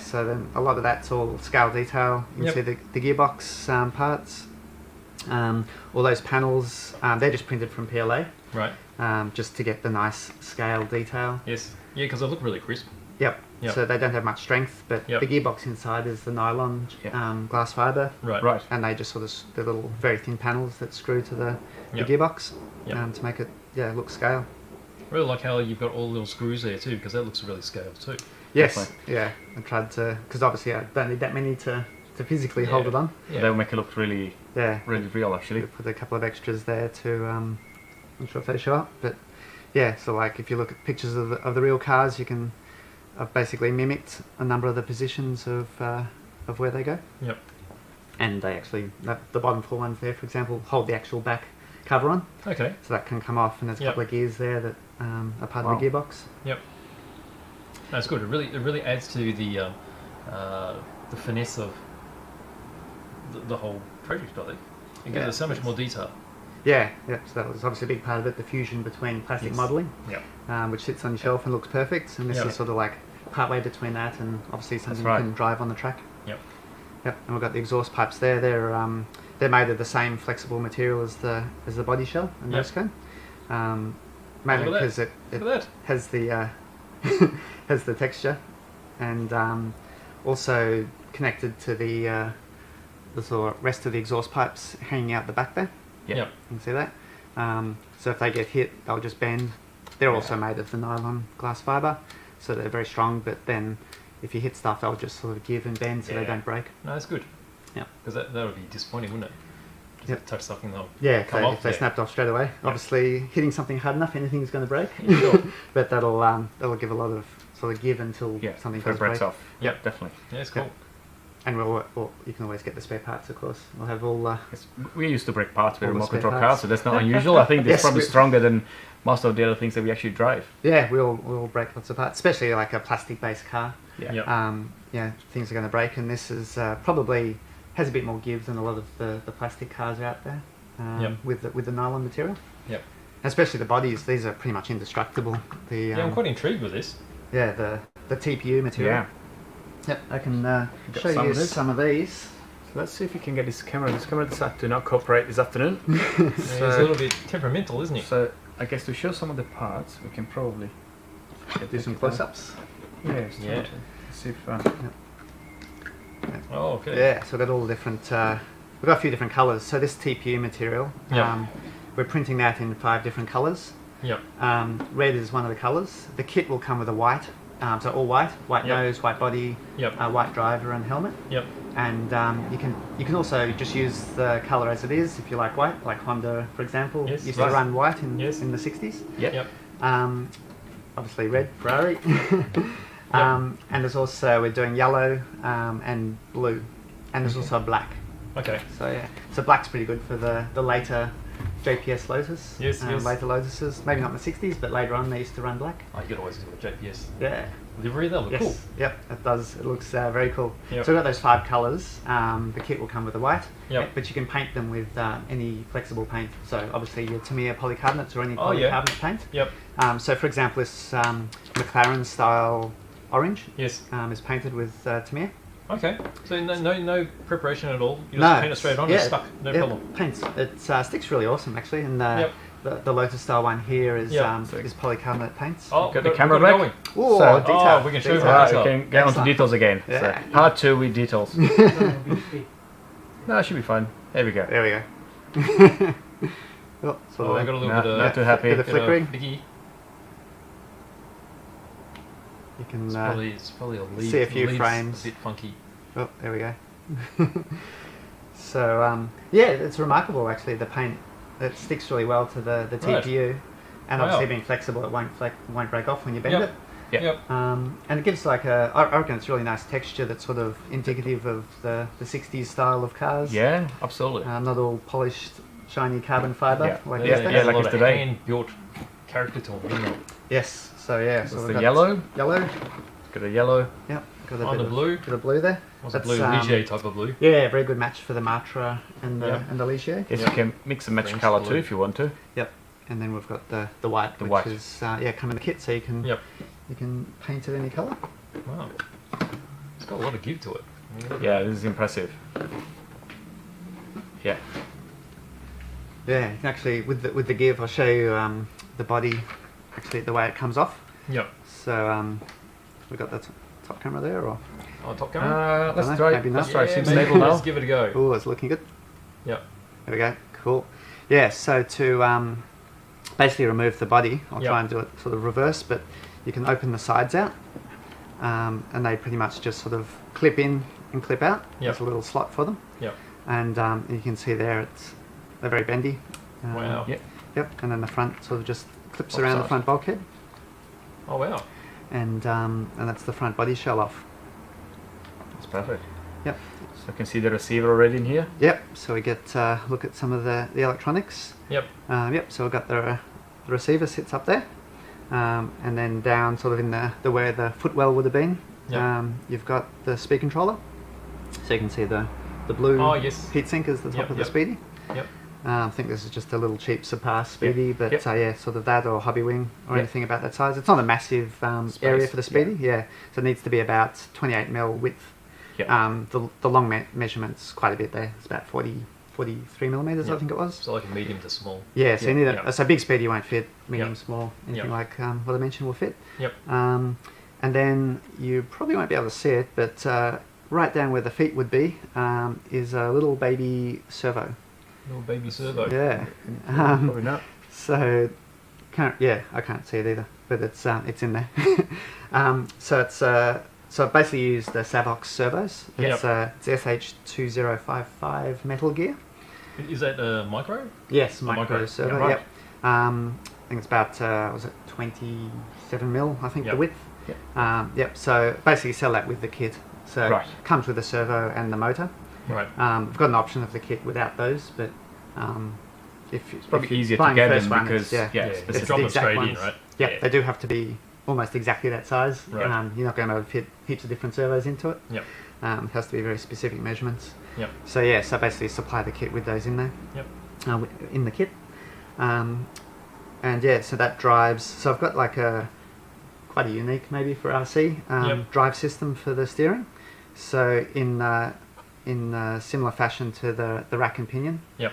[SPEAKER 3] So then a lot of that's all scale detail. You can see the gearbox parts. All those panels, they're just printed from PLA.
[SPEAKER 2] Right.
[SPEAKER 3] Just to get the nice scale detail.
[SPEAKER 2] Yes. Yeah, because they look really crisp.
[SPEAKER 3] So they don't have much strength, but the gearbox inside is the nylon glass fibre.
[SPEAKER 2] Right.
[SPEAKER 3] And they just sort of, they're little very thin panels that screw to the gearbox to make it look scale.
[SPEAKER 2] Really like how you've got all the little screws there too, because that looks really scaled too.
[SPEAKER 3] Yes, definitely. I tried to, because obviously I don't need that many to physically hold it on.
[SPEAKER 1] They'll make it look really really real actually.
[SPEAKER 3] We put a couple of extras there to, I'm not sure if they show up, but so like if you look at pictures of the real cars, you can, I've basically mimicked a number of the positions of where they go. and they actually, the bottom 4 ones there, for example, hold the actual back cover on.
[SPEAKER 2] Okay.
[SPEAKER 3] So that can come off, and there's a couple of gears there that are part of the gearbox.
[SPEAKER 2] Yep. That's good. It really adds to the finesse of the whole project, I think. It gives us so much more detail.
[SPEAKER 3] Yeah, so that was obviously a big part of it, the fusion between plastic modelling, which sits on your shelf and looks perfect, and this is sort of like partway between that and obviously something you can drive on the track. Yep. And we've got the exhaust pipes there. They're made of the same flexible material as the body shell and nose cone, mainly because it has the has the texture, and also connected to the sort of rest of the exhaust pipes hanging out the back there.
[SPEAKER 2] Yep.
[SPEAKER 3] You can see that. So if they get hit, they'll just bend. They're also made of the nylon glass fibre, so they're very strong, but then if you hit stuff, they'll just sort of give and bend so they don't break.
[SPEAKER 2] No, that's good.
[SPEAKER 3] Yeah.
[SPEAKER 2] Because that would be disappointing, wouldn't it? Just touch something, they'll come off.
[SPEAKER 3] If they snapped off straight away. Yep. Obviously, hitting something hard enough, anything's going to break.
[SPEAKER 2] Sure.
[SPEAKER 3] But that'll give a lot of sort of give until something does break.
[SPEAKER 1] Breaks off. Yep, definitely.
[SPEAKER 2] Yeah, it's cool.
[SPEAKER 3] Yep. And you can always get the spare parts, of course. We'll have all...
[SPEAKER 1] we used to break parts with
[SPEAKER 3] all the
[SPEAKER 1] remote
[SPEAKER 3] spare
[SPEAKER 1] control
[SPEAKER 3] parts.
[SPEAKER 1] cars, so that's not unusual. I think it's probably stronger than most of the other things that we actually drive.
[SPEAKER 3] Yeah, we'll break lots of parts, especially like a plastic-based car.
[SPEAKER 2] Yeah.
[SPEAKER 3] Things are going to break, and this is probably has a bit more give than a lot of the plastic cars out there with the nylon material.
[SPEAKER 2] Yep.
[SPEAKER 3] Especially the bodies; these are pretty much indestructible.
[SPEAKER 2] I'm quite intrigued with this.
[SPEAKER 3] Yeah, the TPU material.
[SPEAKER 1] Yeah.
[SPEAKER 3] Yep, I can show you some of these.
[SPEAKER 1] So let's see if we can get this camera. This camera decided to not cooperate this afternoon.
[SPEAKER 2] It's a little bit temperamental, isn't it?
[SPEAKER 1] So I guess to show some of the parts, we can probably
[SPEAKER 3] do some close-ups.
[SPEAKER 1] Let's see if.
[SPEAKER 2] Oh, okay.
[SPEAKER 3] Yeah, so we've got all the different. We've got a few different colours. So this TPU material, we're printing that in 5 different colours.
[SPEAKER 2] Yep.
[SPEAKER 3] Red is one of the colours. The kit will come with a white. So all white nose, white body, white driver and helmet.
[SPEAKER 2] Yep.
[SPEAKER 3] And you can also just use the colour as it is if you like white, like Honda, for example, used to run white in the 60s.
[SPEAKER 1] Yep.
[SPEAKER 3] Obviously red, Ferrari. And there's also, we're doing yellow and blue. And there's also black.
[SPEAKER 2] Okay.
[SPEAKER 3] So black's pretty good for the later JPS Lotus.
[SPEAKER 2] Yes.
[SPEAKER 3] Later Lotuses. Maybe not in the 60s, but later on they used to run black.
[SPEAKER 2] Oh, you could always do a JPS.
[SPEAKER 3] Yeah.
[SPEAKER 2] Livery, that look cool.
[SPEAKER 3] Yep, it does. It looks very cool.
[SPEAKER 2] Yep.
[SPEAKER 3] So we've got those 5 colours. The kit will come with the white,
[SPEAKER 2] but
[SPEAKER 3] you can paint them with any flexible paint. So obviously your Tamiya polycarbonates or any polycarbonate paint.
[SPEAKER 2] Yep.
[SPEAKER 3] So for example, this McLaren style orange is painted with Tamiya.
[SPEAKER 2] Okay, so no preparation at all. You just paint it straight on. It's stuck. No problem.
[SPEAKER 3] Paints. It sticks really awesome actually, and the Lotus style one here is polycarbonate paints.
[SPEAKER 1] Oh, got the camera back.
[SPEAKER 3] Oh, detail.
[SPEAKER 2] We can show you
[SPEAKER 1] we can get onto details again.
[SPEAKER 3] Yeah.
[SPEAKER 1] So, part 2 with details. No, it should be fine. There we go.
[SPEAKER 3] There we go.
[SPEAKER 2] I got a little bit of
[SPEAKER 1] not too happy.
[SPEAKER 3] Bit of flickering. You can
[SPEAKER 2] it's probably a lead,
[SPEAKER 3] see a few frames.
[SPEAKER 2] A bit funky.
[SPEAKER 3] Oh, there we go. So it's remarkable actually. The paint it sticks really well to the TPU, and obviously being flexible, it won't break off when you bend it.
[SPEAKER 2] Yep.
[SPEAKER 3] And it gives like I reckon it's really nice texture that's sort of indicative of the 60s style of cars.
[SPEAKER 1] Yeah, absolutely.
[SPEAKER 3] Not all polished, shiny carbon fibre like
[SPEAKER 2] like
[SPEAKER 1] it's today.
[SPEAKER 2] Hand-built character to them, isn't it?
[SPEAKER 3] Yes. So
[SPEAKER 1] so the yellow.
[SPEAKER 3] Yellow.
[SPEAKER 1] Got a yellow.
[SPEAKER 3] Yep. Got a
[SPEAKER 2] bit
[SPEAKER 3] of
[SPEAKER 2] blue.
[SPEAKER 3] Bit of blue there.
[SPEAKER 2] What's a blue Ligier type of blue?
[SPEAKER 3] Yeah, very good match for the Matra and the Ligier.
[SPEAKER 1] Yes, you can mix and match
[SPEAKER 2] French
[SPEAKER 1] colour
[SPEAKER 2] blue.
[SPEAKER 1] too if you want to.
[SPEAKER 3] Yep. And then we've got the white, which is come in the kit, so you can paint it any colour.
[SPEAKER 2] Wow. It's got a lot of give to it.
[SPEAKER 1] Yeah, this is impressive. Yeah.
[SPEAKER 3] Yeah, you can actually with the give, I'll show you the body, actually the way it comes off.
[SPEAKER 2] Yep.
[SPEAKER 3] So we got the top camera there, or
[SPEAKER 2] top camera.
[SPEAKER 1] Let's try.
[SPEAKER 3] Maybe not.
[SPEAKER 1] Let's try. Seems
[SPEAKER 2] Maybe
[SPEAKER 1] stable now.
[SPEAKER 2] Let's give it a go.
[SPEAKER 3] Oh, it's looking good.
[SPEAKER 2] Yep.
[SPEAKER 3] There we go. Cool. Yeah. So to basically remove the body, I'll try and do it sort of reverse, but you can open the sides out, and they pretty much just sort of clip in and clip out. There's a little slot for them.
[SPEAKER 2] Yep.
[SPEAKER 3] And you can see there they're very bendy.
[SPEAKER 2] Wow.
[SPEAKER 3] Yep. And then the front sort of just clips around the front bulkhead.
[SPEAKER 2] Oh wow.
[SPEAKER 3] And that's the front body shell off.
[SPEAKER 1] That's perfect.
[SPEAKER 3] Yep.
[SPEAKER 1] So I can see the receiver already in here.
[SPEAKER 3] Yep. So we get look at some of the electronics.
[SPEAKER 2] Yep.
[SPEAKER 3] Yep. So we've got the receiver sits up there, and then down sort of in the where the footwell would have been.
[SPEAKER 2] Yep.
[SPEAKER 3] You've got the speed controller. So you can see the blue heatsink is the top of the Speedy.
[SPEAKER 2] Yep.
[SPEAKER 3] I think this is just a little cheap Surpass Speedy, but yeah, sort of that or Hobby Wing or anything about that size. It's not a massive area for the Speedy, so it needs to be about 28mm width. The long measurement's quite a bit there. It's about 43mm, I think it was.
[SPEAKER 2] So like a medium to small.
[SPEAKER 3] Yeah, so you need so big Speedy won't fit, medium, small, anything like what I mentioned will fit.
[SPEAKER 2] Yep.
[SPEAKER 3] And then you probably won't be able to see it, but right down where the feet would be is a little baby servo.
[SPEAKER 2] Little baby servo.
[SPEAKER 3] Yeah.
[SPEAKER 1] Probably not.
[SPEAKER 3] So, I can't see it either, but it's in there. So it basically used the Savox servos. It's SH2055 Metal Gear.
[SPEAKER 2] Is that a micro?
[SPEAKER 3] Yes, micro servo.
[SPEAKER 2] Right.
[SPEAKER 3] Yep. I think it's about 27mm, I think, the width. Yep. So basically sell that with the kit. So it comes with the servo and the motor.
[SPEAKER 2] Right.
[SPEAKER 3] We've got an option of the kit without those, but
[SPEAKER 1] it's probably easier to get them because
[SPEAKER 2] it's drop them straight in, right?
[SPEAKER 3] Yeah, they do have to be almost exactly that size.
[SPEAKER 2] Right.
[SPEAKER 3] You're not going to be able to fit heaps of different servos into it.
[SPEAKER 2] Yep.
[SPEAKER 3] It has to be very specific measurements.
[SPEAKER 2] Yep.
[SPEAKER 3] So so basically supply the kit with those in there.
[SPEAKER 2] Yep.
[SPEAKER 3] In the kit. And so that drives. So I've got like quite a unique maybe for RC drive system for the steering. So in similar fashion to the rack and pinion.
[SPEAKER 2] Yep.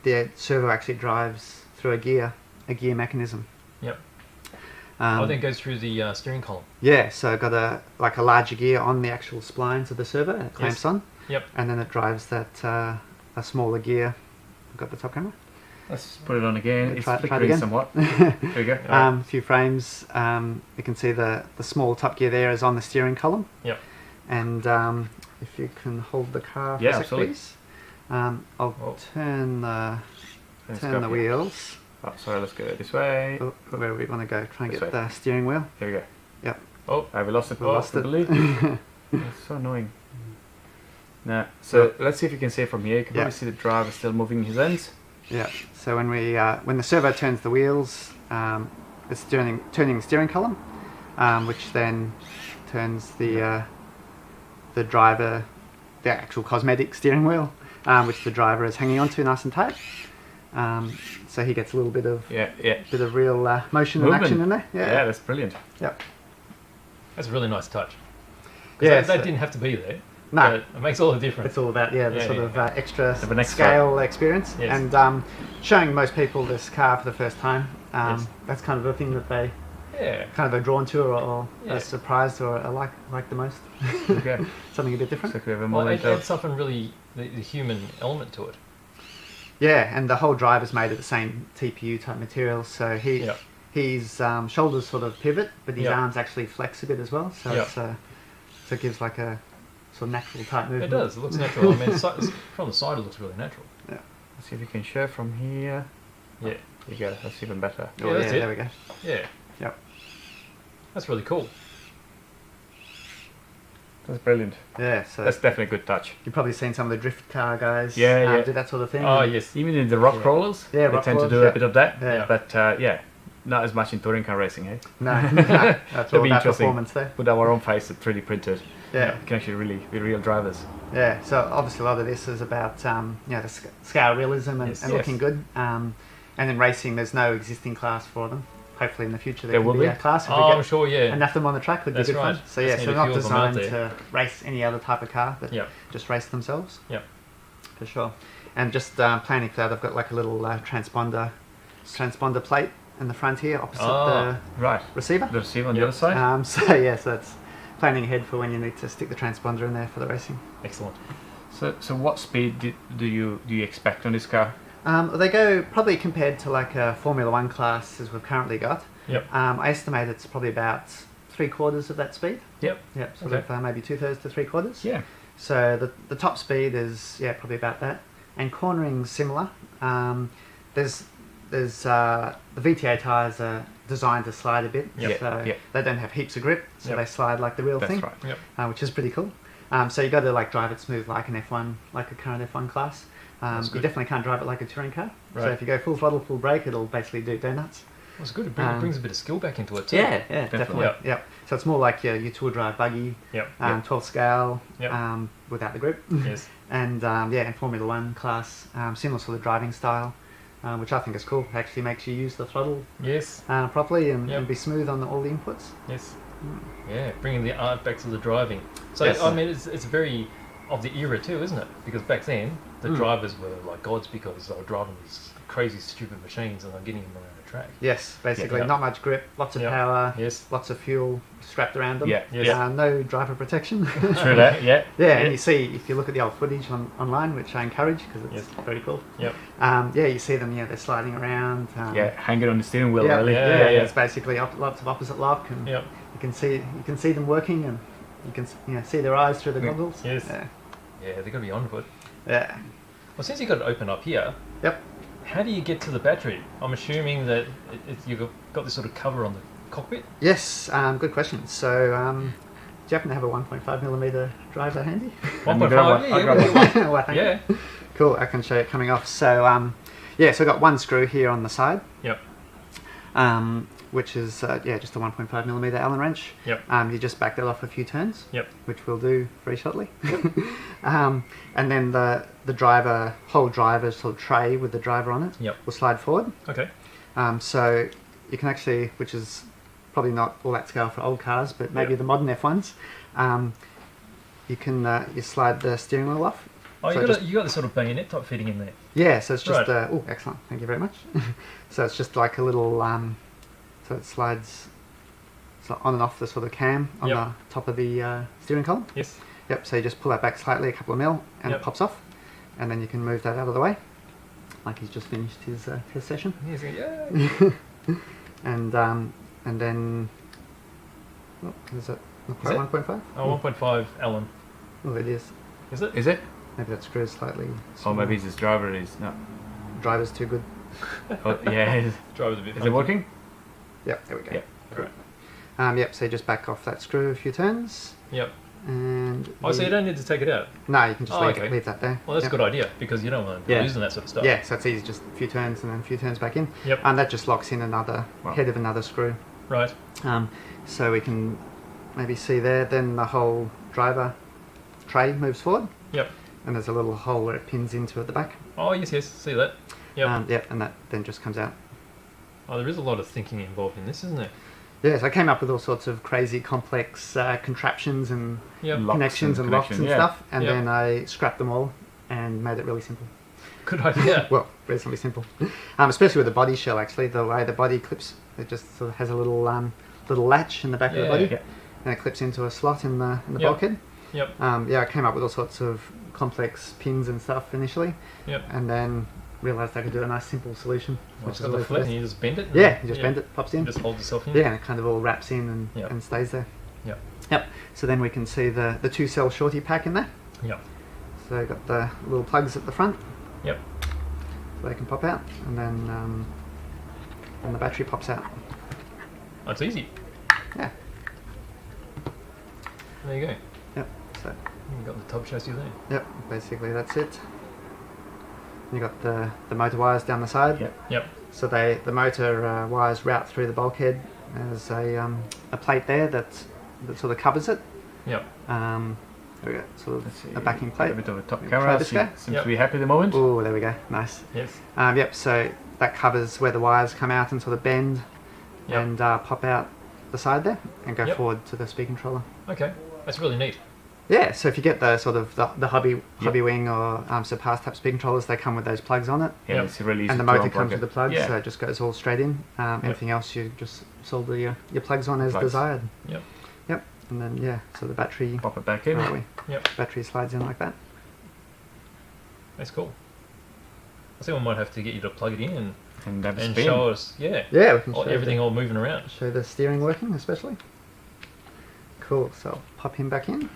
[SPEAKER 3] The servo actually drives through a gear mechanism.
[SPEAKER 2] Yep. Then it goes through the steering column.
[SPEAKER 3] Yeah, so I've got a larger gear on the actual splines of the servo and it clamps on.
[SPEAKER 2] Yep.
[SPEAKER 3] And then it drives that a smaller gear. I've got the top camera.
[SPEAKER 1] Let's put it on again. It's
[SPEAKER 3] try it
[SPEAKER 1] flickering
[SPEAKER 3] again.
[SPEAKER 1] somewhat. There we go.
[SPEAKER 3] A few frames. You can see the small top gear there is on the steering column.
[SPEAKER 2] Yep.
[SPEAKER 3] And if you can hold the car for a sec,
[SPEAKER 1] absolutely.
[SPEAKER 3] please. I'll turn the wheels.
[SPEAKER 1] Oh, sorry, let's go this way.
[SPEAKER 3] Oh, where we want to go? Try and
[SPEAKER 1] This
[SPEAKER 3] get
[SPEAKER 1] way.
[SPEAKER 3] the steering wheel.
[SPEAKER 1] There we go.
[SPEAKER 3] Yep.
[SPEAKER 1] Oh, we lost it.
[SPEAKER 3] We lost it.
[SPEAKER 1] It's so annoying. Now, so let's see if you can see it from here. You can probably see the driver still moving his ends.
[SPEAKER 3] Yeah. So when when the servo turns the wheels, it's turning the steering column, which then turns the driver, the actual cosmetic steering wheel, which the driver is hanging onto nice and tight. So he gets a little bit of real motion and action in there.
[SPEAKER 1] Yeah, that's brilliant.
[SPEAKER 3] Yep.
[SPEAKER 2] That's a really nice touch.
[SPEAKER 3] Yeah,
[SPEAKER 2] that didn't have to be there.
[SPEAKER 3] No,
[SPEAKER 2] but it makes all the difference.
[SPEAKER 3] It's all about the sort of extra
[SPEAKER 1] next
[SPEAKER 3] scale experience,
[SPEAKER 2] Yes.
[SPEAKER 3] and showing most people this car for the first time. That's kind of the thing that they kind of are drawn to or are surprised or are like the most.
[SPEAKER 1] Okay.
[SPEAKER 3] Something a bit different.
[SPEAKER 1] So we have a
[SPEAKER 2] Well,
[SPEAKER 1] moment
[SPEAKER 2] it's something really the human element to it.
[SPEAKER 3] Yeah, and the whole driver's made of the same TPU type material, so his shoulders sort of pivot, but his arms actually flex a bit as well. So so it gives like a sort of natural type movement.
[SPEAKER 2] It does. It looks natural. I mean, from the side, it looks really natural.
[SPEAKER 3] Yeah.
[SPEAKER 1] Let's see if we can show from here.
[SPEAKER 2] Yeah.
[SPEAKER 1] There you go. That's even better.
[SPEAKER 3] Oh,
[SPEAKER 2] that's it.
[SPEAKER 3] There we go.
[SPEAKER 2] Yeah.
[SPEAKER 3] Yep.
[SPEAKER 2] That's really cool.
[SPEAKER 1] That's brilliant.
[SPEAKER 3] Yeah, so
[SPEAKER 1] That's definitely a good touch.
[SPEAKER 3] you've probably seen some of the drift car guys do that sort of thing.
[SPEAKER 2] Oh, yes.
[SPEAKER 1] Even in the rock crawlers,
[SPEAKER 3] Yeah,
[SPEAKER 1] they
[SPEAKER 3] rock
[SPEAKER 1] tend to
[SPEAKER 3] crawlers,
[SPEAKER 1] do a bit of that.
[SPEAKER 3] Yeah.
[SPEAKER 1] But not as much in touring car racing, eh?
[SPEAKER 3] No, that's
[SPEAKER 1] That'd
[SPEAKER 3] all
[SPEAKER 1] be
[SPEAKER 3] about
[SPEAKER 1] interesting.
[SPEAKER 3] performance there.
[SPEAKER 1] Put our own face at 3D printed.
[SPEAKER 3] Yeah.
[SPEAKER 1] You can actually really be real drivers.
[SPEAKER 3] Yeah, so obviously a lot of this is about the scale realism and looking good. And in racing, there's no existing class for them. Hopefully in the future there
[SPEAKER 1] will
[SPEAKER 3] can be
[SPEAKER 1] be
[SPEAKER 3] a class if
[SPEAKER 2] I'm
[SPEAKER 3] we get
[SPEAKER 2] sure,
[SPEAKER 3] enough of them on the track would
[SPEAKER 2] That's
[SPEAKER 3] be good
[SPEAKER 2] right.
[SPEAKER 3] fun. So
[SPEAKER 2] Just
[SPEAKER 3] so
[SPEAKER 2] need
[SPEAKER 3] they're
[SPEAKER 2] a
[SPEAKER 3] not
[SPEAKER 2] few of them out
[SPEAKER 3] designed
[SPEAKER 2] there.
[SPEAKER 3] to race any other type of car, but just race themselves.
[SPEAKER 2] Yep.
[SPEAKER 3] For sure. And just planning for that, I've got like a little transponder plate in the front here opposite the receiver.
[SPEAKER 1] The receiver on the other side.
[SPEAKER 3] So that's planning ahead for when you need to stick the transponder in there for the racing.
[SPEAKER 2] Excellent.
[SPEAKER 1] So what speed do you expect on this car?
[SPEAKER 3] They go probably compared to like a Formula 1 class as we've currently got.
[SPEAKER 2] Yep.
[SPEAKER 3] I estimate it's probably about 3/4 of that speed.
[SPEAKER 2] Yep.
[SPEAKER 3] Yep. Sort of maybe 2/3 to 3/4.
[SPEAKER 1] Yeah.
[SPEAKER 3] So the top speed is probably about that, and cornering's similar. There's the VTA tyres are designed to slide a bit, so they don't have heaps of grip, so they slide like the real thing,
[SPEAKER 1] That's right.
[SPEAKER 3] which is pretty cool. So you got to like drive it smooth like an F1, like a current F1 class. You definitely can't drive it like a touring car.
[SPEAKER 2] Right.
[SPEAKER 3] So if you go full throttle, full brake, it'll basically do donuts.
[SPEAKER 2] Well, it's good. It brings a bit of skill back into it too.
[SPEAKER 3] Yeah, definitely. Yep. So it's more like your tour drive buggy, 12 scale, without the grip.
[SPEAKER 2] Yes.
[SPEAKER 3] And in Formula 1 class, similar sort of driving style, which I think is cool. Actually makes you use the throttle properly and be smooth on all the inputs.
[SPEAKER 2] Yes. Yeah, bringing the art back to the driving. So I mean, it's very of the era too, isn't it? Because back then the drivers were like gods because they were driving these crazy, stupid machines and they're getting them around a track.
[SPEAKER 3] Yes, basically not much grip, lots of power, lots of fuel strapped around them. No driver protection.
[SPEAKER 1] True that.
[SPEAKER 3] And you see, if you look at the old footage online, which I encourage because it's very cool. You see them. They're sliding around.
[SPEAKER 1] Hanging on the steering wheel.
[SPEAKER 3] It's basically lots of opposite lock, and you can see them working, and you can see their eyes through the goggles.
[SPEAKER 2] Yes. Yeah, they've got to be on foot.
[SPEAKER 3] Yeah.
[SPEAKER 2] Well, since you've got it open up here.
[SPEAKER 3] Yep.
[SPEAKER 2] How do you get to the battery? I'm assuming that you've got this sort of cover on the cockpit?
[SPEAKER 3] Yes, good question. So, do you happen to have a 1.5mm driver handy?
[SPEAKER 2] 1.5?
[SPEAKER 3] Yeah. Cool, I can show you it coming off. So, so I've got one screw here on the side.
[SPEAKER 2] Yep.
[SPEAKER 3] Which is, just a 1.5mm Allen wrench.
[SPEAKER 2] Yep.
[SPEAKER 3] You just back that off a few turns.
[SPEAKER 2] Yep.
[SPEAKER 3] Which we'll do very shortly. And then the whole driver sort of tray with the driver on it will slide forward.
[SPEAKER 2] Okay.
[SPEAKER 3] So you can actually, which is probably not all that scale for old cars, but maybe the modern F1s, you can you slide the steering wheel off.
[SPEAKER 2] Oh, so you got this sort of bayonet type fitting in there.
[SPEAKER 3] Yeah, so it's just excellent. Thank you very much. So it's just like a little so it slides on and off the sort of cam on the top of the steering column.
[SPEAKER 2] Yes.
[SPEAKER 3] Yep, so you just pull that back slightly, a couple of mil, and it pops off. And then you can move that out of the way, like he's just finished his session.
[SPEAKER 2] He's like,
[SPEAKER 3] and then, is it not quite 1.5?
[SPEAKER 2] Oh, 1.5 Allen.
[SPEAKER 3] Oh, it is.
[SPEAKER 2] Is it?
[SPEAKER 1] Is it?
[SPEAKER 3] Maybe that screw is slightly small.
[SPEAKER 1] Or maybe it's his driver no.
[SPEAKER 3] Driver's too good.
[SPEAKER 2] Driver's a bit
[SPEAKER 1] Is it working?
[SPEAKER 3] Yep, there we go.
[SPEAKER 1] Yep.
[SPEAKER 2] Right.
[SPEAKER 3] So you just back off that screw a few turns.
[SPEAKER 2] Yep.
[SPEAKER 3] And
[SPEAKER 2] so you don't need to take it out?
[SPEAKER 3] No, you can just leave that there.
[SPEAKER 2] Well, that's a good idea because you don't want to be losing that sort of stuff.
[SPEAKER 3] Yeah, so it's easy, just a few turns and then a few turns back in.
[SPEAKER 2] Yep.
[SPEAKER 3] And that just locks in another head of another screw.
[SPEAKER 2] Right.
[SPEAKER 3] So we can maybe see there, then the whole driver tray moves forward.
[SPEAKER 2] Yep.
[SPEAKER 3] And there's a little hole where it pins into at the back.
[SPEAKER 2] Oh, yes, see that. Yep.
[SPEAKER 3] And that then just comes out.
[SPEAKER 2] Oh, there is a lot of thinking involved in this, isn't there?
[SPEAKER 3] Yes, I came up with all sorts of crazy, complex contraptions and connections and locks and stuff, and then I scrapped them all and made it really simple.
[SPEAKER 2] Good idea.
[SPEAKER 3] Well, reasonably simple. Especially with the body shell, actually, the way the body clips, it just sort of has a little latch in the back of the body, and it clips into a slot in the bulkhead.
[SPEAKER 2] Yep.
[SPEAKER 3] I came up with all sorts of complex pins and stuff initially, and then realised I could do a nice simple solution.
[SPEAKER 2] Which is the flip, and you just bend it?
[SPEAKER 3] Yeah, you just bend it, pops in.
[SPEAKER 2] You just hold yourself in?
[SPEAKER 3] Yeah, and it kind of all wraps in and stays there. Yep. So then we can see the 2-cell shorty pack in there.
[SPEAKER 2] Yep.
[SPEAKER 3] So you've got the little plugs at the front.
[SPEAKER 2] Yep.
[SPEAKER 3] So they can pop out, and then the battery pops out.
[SPEAKER 2] That's easy.
[SPEAKER 3] Yeah.
[SPEAKER 2] There you go.
[SPEAKER 3] Yep. So
[SPEAKER 2] you've got the top chassis there.
[SPEAKER 3] Yep. Basically, that's it. You got the motor wires down the side.
[SPEAKER 2] Yep.
[SPEAKER 3] So the motor wires route through the bulkhead. There's a plate there that sort of covers it.
[SPEAKER 2] Yep.
[SPEAKER 3] There we go. Sort of a backing plate.
[SPEAKER 1] A bit of a top camera. Seems to be happy at the moment.
[SPEAKER 3] Oh, there we go. Nice.
[SPEAKER 2] Yes.
[SPEAKER 3] Yep. So that covers where the wires come out and sort of bend and pop out the side there and go forward to the speed controller.
[SPEAKER 2] Okay, that's really neat.
[SPEAKER 3] Yeah, so if you get the sort of the hobby wing or Surpass type speed controllers, they come with those plugs on it.
[SPEAKER 1] Yeah, it's really easy.
[SPEAKER 3] And the motor comes with the plugs, so it just goes all straight in. Anything else, you just solder your plugs on as desired.
[SPEAKER 2] Yep.
[SPEAKER 3] Yep. And then so the battery.
[SPEAKER 1] Pop it back in.
[SPEAKER 2] Yep.
[SPEAKER 3] Battery slides in like that.
[SPEAKER 2] That's cool. I think we might have to get you to plug it in and
[SPEAKER 3] spin.
[SPEAKER 2] Show us. Yeah.
[SPEAKER 3] Yeah, we can show
[SPEAKER 2] everything all moving around.
[SPEAKER 3] Show the steering working, especially. Cool. So I'll pop him back in.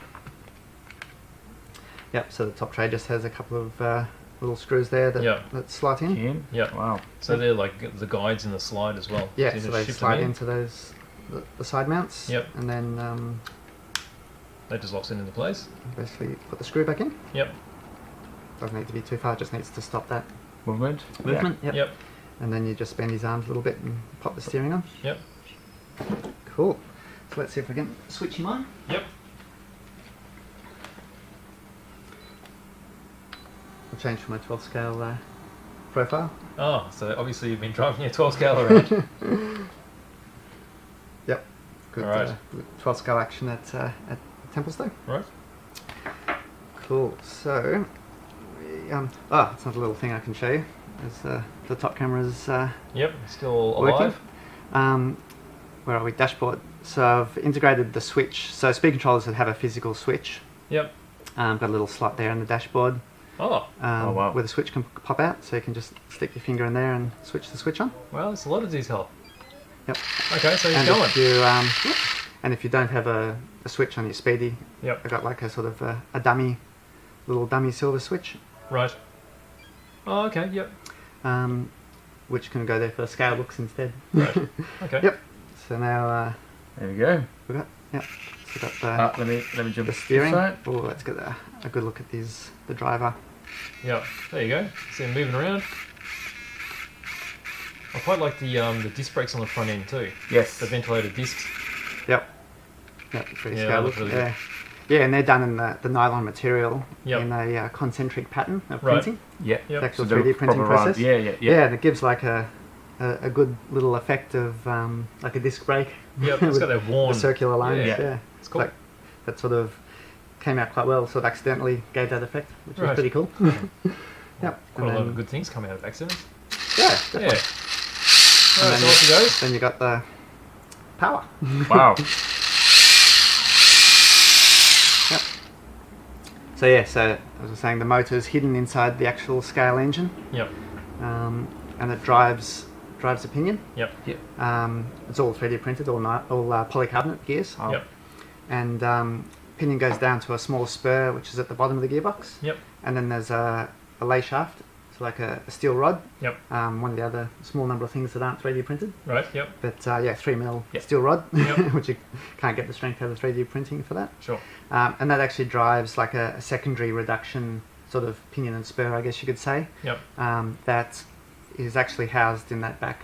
[SPEAKER 3] Yep, so the top tray just has a couple of little screws there that slot in.
[SPEAKER 2] Yeah.
[SPEAKER 1] Wow.
[SPEAKER 2] So they're like the guides in the slide as well.
[SPEAKER 3] Yeah, so they slide into those the side mounts.
[SPEAKER 2] Yep.
[SPEAKER 3] And then
[SPEAKER 2] That just locks it into place.
[SPEAKER 3] Basically, put the screw back in.
[SPEAKER 2] Yep.
[SPEAKER 3] Doesn't need to be too far, just needs to stop that
[SPEAKER 1] movement.
[SPEAKER 3] Yep.
[SPEAKER 2] Yep.
[SPEAKER 3] And then you just bend his arms a little bit and pop the steering on.
[SPEAKER 2] Yep.
[SPEAKER 3] Cool. So let's see if we can switch him on.
[SPEAKER 2] Yep.
[SPEAKER 3] I'll change from my 12 scale profile.
[SPEAKER 2] Oh, so obviously you've been driving your 12 scale around.
[SPEAKER 3] Yep. Good.
[SPEAKER 2] Right.
[SPEAKER 3] 12 scale action at Templestowe.
[SPEAKER 2] Right.
[SPEAKER 3] Cool. So, it's another little thing I can show you. As the top camera's
[SPEAKER 2] Yep. Still
[SPEAKER 3] working.
[SPEAKER 2] alive.
[SPEAKER 3] Where are we? Dashboard. So I've integrated the switch. So speed controllers that have a physical switch.
[SPEAKER 2] Yep.
[SPEAKER 3] Got a little slot there in the dashboard.
[SPEAKER 2] Oh.
[SPEAKER 1] Wow.
[SPEAKER 3] Where the switch can pop out, so you can just stick your finger in there and switch the switch on.
[SPEAKER 2] Well, it's a lot of detail.
[SPEAKER 3] Yep.
[SPEAKER 2] Okay, so you're
[SPEAKER 3] And
[SPEAKER 2] going.
[SPEAKER 3] if you and if you don't have a switch on your speedy,
[SPEAKER 2] Yep.
[SPEAKER 3] I've got like a sort of a little dummy silver switch,
[SPEAKER 2] Right. Oh, okay. Yep.
[SPEAKER 3] which can go there for scale looks instead.
[SPEAKER 2] Right. Okay.
[SPEAKER 3] Yep. So now
[SPEAKER 1] There we go.
[SPEAKER 3] we got So we got
[SPEAKER 1] Let me jump
[SPEAKER 3] the steering. Oh, let's get a good look at the driver.
[SPEAKER 2] Yep. There you go. See him moving around. I quite like the disc brakes on the front end too.
[SPEAKER 1] Yes.
[SPEAKER 2] The ventilated discs.
[SPEAKER 3] Yep. Yep. Pretty
[SPEAKER 2] Yeah,
[SPEAKER 3] scale
[SPEAKER 2] that looks
[SPEAKER 3] look.
[SPEAKER 2] really
[SPEAKER 3] Yeah. Yeah, and they're done in the nylon material
[SPEAKER 2] Yep.
[SPEAKER 3] in a concentric pattern of
[SPEAKER 2] Right.
[SPEAKER 3] printing.
[SPEAKER 1] Yeah.
[SPEAKER 3] The actual
[SPEAKER 1] So
[SPEAKER 3] 3D
[SPEAKER 1] the
[SPEAKER 3] printing
[SPEAKER 1] proper round-
[SPEAKER 3] process.
[SPEAKER 1] Yeah.
[SPEAKER 3] Yeah, and it gives like a good little effect of like a disc brake.
[SPEAKER 2] Yep. It's got that worn.
[SPEAKER 3] The circular lines.
[SPEAKER 2] Yeah.
[SPEAKER 3] Yeah.
[SPEAKER 2] It's cool.
[SPEAKER 3] Like, that sort of came out quite well. Sort of accidentally gave that effect, which was
[SPEAKER 2] Right.
[SPEAKER 3] pretty cool. Yep.
[SPEAKER 2] Quite a
[SPEAKER 3] And
[SPEAKER 2] lot
[SPEAKER 3] then-
[SPEAKER 2] of good things come out of accidents.
[SPEAKER 3] Yeah.
[SPEAKER 2] Yeah.
[SPEAKER 3] Definitely.
[SPEAKER 2] Right,
[SPEAKER 3] then
[SPEAKER 2] so off he goes.
[SPEAKER 3] Then you got the power.
[SPEAKER 1] Wow.
[SPEAKER 3] Yep. So yeah, so as I was saying, the motor is hidden inside the actual scale engine,
[SPEAKER 2] Yep.
[SPEAKER 3] and it drives the pinion.
[SPEAKER 2] Yep.
[SPEAKER 3] It's all 3D printed, all polycarbonate gears,
[SPEAKER 1] Oh.
[SPEAKER 2] Yep.
[SPEAKER 3] and pinion goes down to a small spur, which is at the bottom of the gearbox.
[SPEAKER 2] Yep.
[SPEAKER 3] And then there's a lay shaft, so like a steel rod.
[SPEAKER 2] Yep.
[SPEAKER 3] One of the other small number of things that aren't 3D printed.
[SPEAKER 2] Right. Yep.
[SPEAKER 3] But 3mm
[SPEAKER 1] Yep.
[SPEAKER 3] steel rod,
[SPEAKER 2] Yep.
[SPEAKER 3] which you can't get the strength out of 3D printing for that.
[SPEAKER 2] Sure.
[SPEAKER 3] And that actually drives like a secondary reduction sort of pinion and spur, I guess you could say.
[SPEAKER 2] Yep.
[SPEAKER 3] That is actually housed in that back,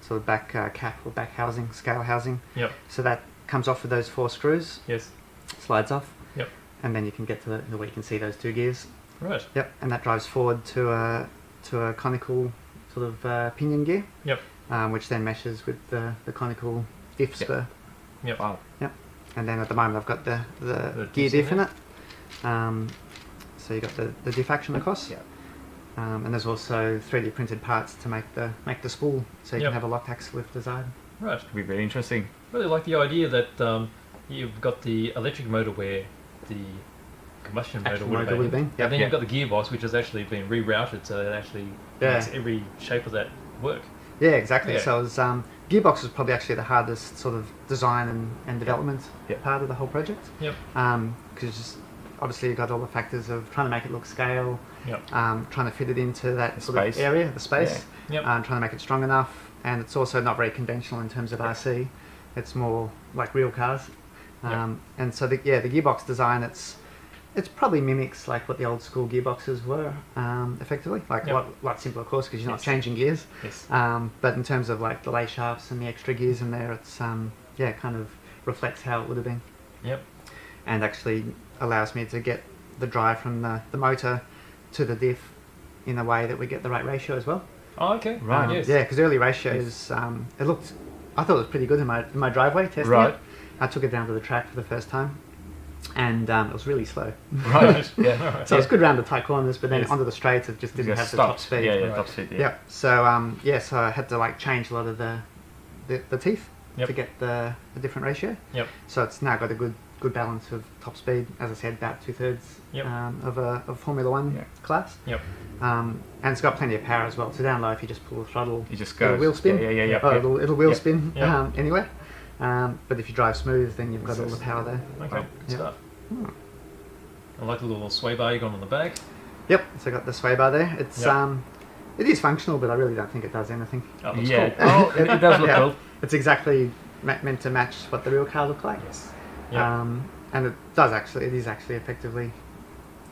[SPEAKER 3] sort of back cap or back housing, scale housing.
[SPEAKER 2] Yep.
[SPEAKER 3] So that comes off with those 4 screws,
[SPEAKER 2] Yes.
[SPEAKER 3] slides off.
[SPEAKER 2] Yep.
[SPEAKER 3] And then you can get to the where you can see those 2 gears.
[SPEAKER 2] Right.
[SPEAKER 3] Yep. And that drives forward to a conical sort of pinion gear.
[SPEAKER 2] Yep.
[SPEAKER 3] Which then meshes with the conical diff
[SPEAKER 1] Yep.
[SPEAKER 3] spur.
[SPEAKER 2] Yep.
[SPEAKER 1] Wow.
[SPEAKER 3] And then at the moment I've got the gear
[SPEAKER 2] diffs in
[SPEAKER 3] diff in it. So you got the diff action across.
[SPEAKER 1] Yeah.
[SPEAKER 3] And there's also 3D printed parts to make the spool, so you
[SPEAKER 2] Yep.
[SPEAKER 3] can have a locked axle if desired.
[SPEAKER 2] Right.
[SPEAKER 1] Could be very interesting.
[SPEAKER 2] Really like the idea that you've got the electric motor where the combustion motor
[SPEAKER 3] Actual
[SPEAKER 2] would
[SPEAKER 3] motor
[SPEAKER 2] have
[SPEAKER 3] would
[SPEAKER 2] been.
[SPEAKER 3] have been,
[SPEAKER 2] And then
[SPEAKER 1] yeah.
[SPEAKER 2] you've got the gearbox, which has actually been rerouted, so it actually
[SPEAKER 3] Yeah.
[SPEAKER 2] makes every shape of that work.
[SPEAKER 3] Yeah, exactly.
[SPEAKER 2] Yeah.
[SPEAKER 3] So it was, gearbox was probably actually the hardest sort of design and development
[SPEAKER 1] Yep.
[SPEAKER 3] part of the whole project.
[SPEAKER 2] Yep.
[SPEAKER 3] Because obviously you've got all the factors of trying to make it look scale,
[SPEAKER 2] Yep.
[SPEAKER 3] trying to fit it into that
[SPEAKER 1] The
[SPEAKER 3] sort
[SPEAKER 1] space.
[SPEAKER 3] of area, the space,
[SPEAKER 2] Yep.
[SPEAKER 3] trying to make it strong enough, and it's also not very conventional in terms of RC. It's more like real cars, and so the gearbox design it's probably mimics like what the old school gearboxes were, effectively, like
[SPEAKER 2] Yep.
[SPEAKER 3] a lot simpler, of course, because you're not
[SPEAKER 2] Yes.
[SPEAKER 3] changing gears.
[SPEAKER 2] Yes.
[SPEAKER 3] But in terms of like the lay shafts and the extra gears in there, it's kind of reflects how it would have been,
[SPEAKER 2] Yep.
[SPEAKER 3] and actually allows me to get the drive from the motor to the diff in a way that we get the right ratio as well.
[SPEAKER 2] Oh, okay.
[SPEAKER 1] Right.
[SPEAKER 2] Yes.
[SPEAKER 3] Yeah, because early ratios, I thought it was pretty good in my driveway testing
[SPEAKER 1] Right.
[SPEAKER 3] it. I took it down to the track for the first time, and it was really slow.
[SPEAKER 1] Right. Yeah.
[SPEAKER 3] So it was good around the tight corners, but then
[SPEAKER 2] Yes.
[SPEAKER 3] onto the straights it just didn't
[SPEAKER 1] Just
[SPEAKER 3] have the top
[SPEAKER 1] stopped.
[SPEAKER 3] speed.
[SPEAKER 1] Yeah,
[SPEAKER 2] Right.
[SPEAKER 1] top speed. Yeah.
[SPEAKER 3] Yep. So so I had to like change a lot of the teeth
[SPEAKER 2] Yep.
[SPEAKER 3] to get the different ratio.
[SPEAKER 2] Yep.
[SPEAKER 3] So it's now got a good balance of top speed. As I said, about 2/3
[SPEAKER 2] Yep.
[SPEAKER 3] of Formula One
[SPEAKER 1] Yeah.
[SPEAKER 3] class.
[SPEAKER 2] Yep.
[SPEAKER 3] And it's got plenty of power as well. So down low, if you just pull the throttle,
[SPEAKER 1] It just
[SPEAKER 3] it'll
[SPEAKER 1] goes.
[SPEAKER 3] wheel spin.
[SPEAKER 1] Yeah.
[SPEAKER 3] Oh, it'll wheel
[SPEAKER 2] Yep.
[SPEAKER 3] spin
[SPEAKER 2] Yep.
[SPEAKER 3] anyway. But if you drive smooth, then you've got all the power there.
[SPEAKER 2] Okay. Good
[SPEAKER 3] Yep.
[SPEAKER 2] stuff.
[SPEAKER 3] Hmm.
[SPEAKER 2] I like the little sway bar you got on the back.
[SPEAKER 3] Yep. So I got the sway bar there. It's
[SPEAKER 2] Yep.
[SPEAKER 3] it is functional, but I really don't think it does anything.
[SPEAKER 2] Oh, looks
[SPEAKER 1] Yeah.
[SPEAKER 2] cool.
[SPEAKER 1] Oh, it does look
[SPEAKER 3] Yeah.
[SPEAKER 1] cool.
[SPEAKER 3] It's exactly meant to match what the real car looked like.
[SPEAKER 2] Yes.
[SPEAKER 3] And it is actually effectively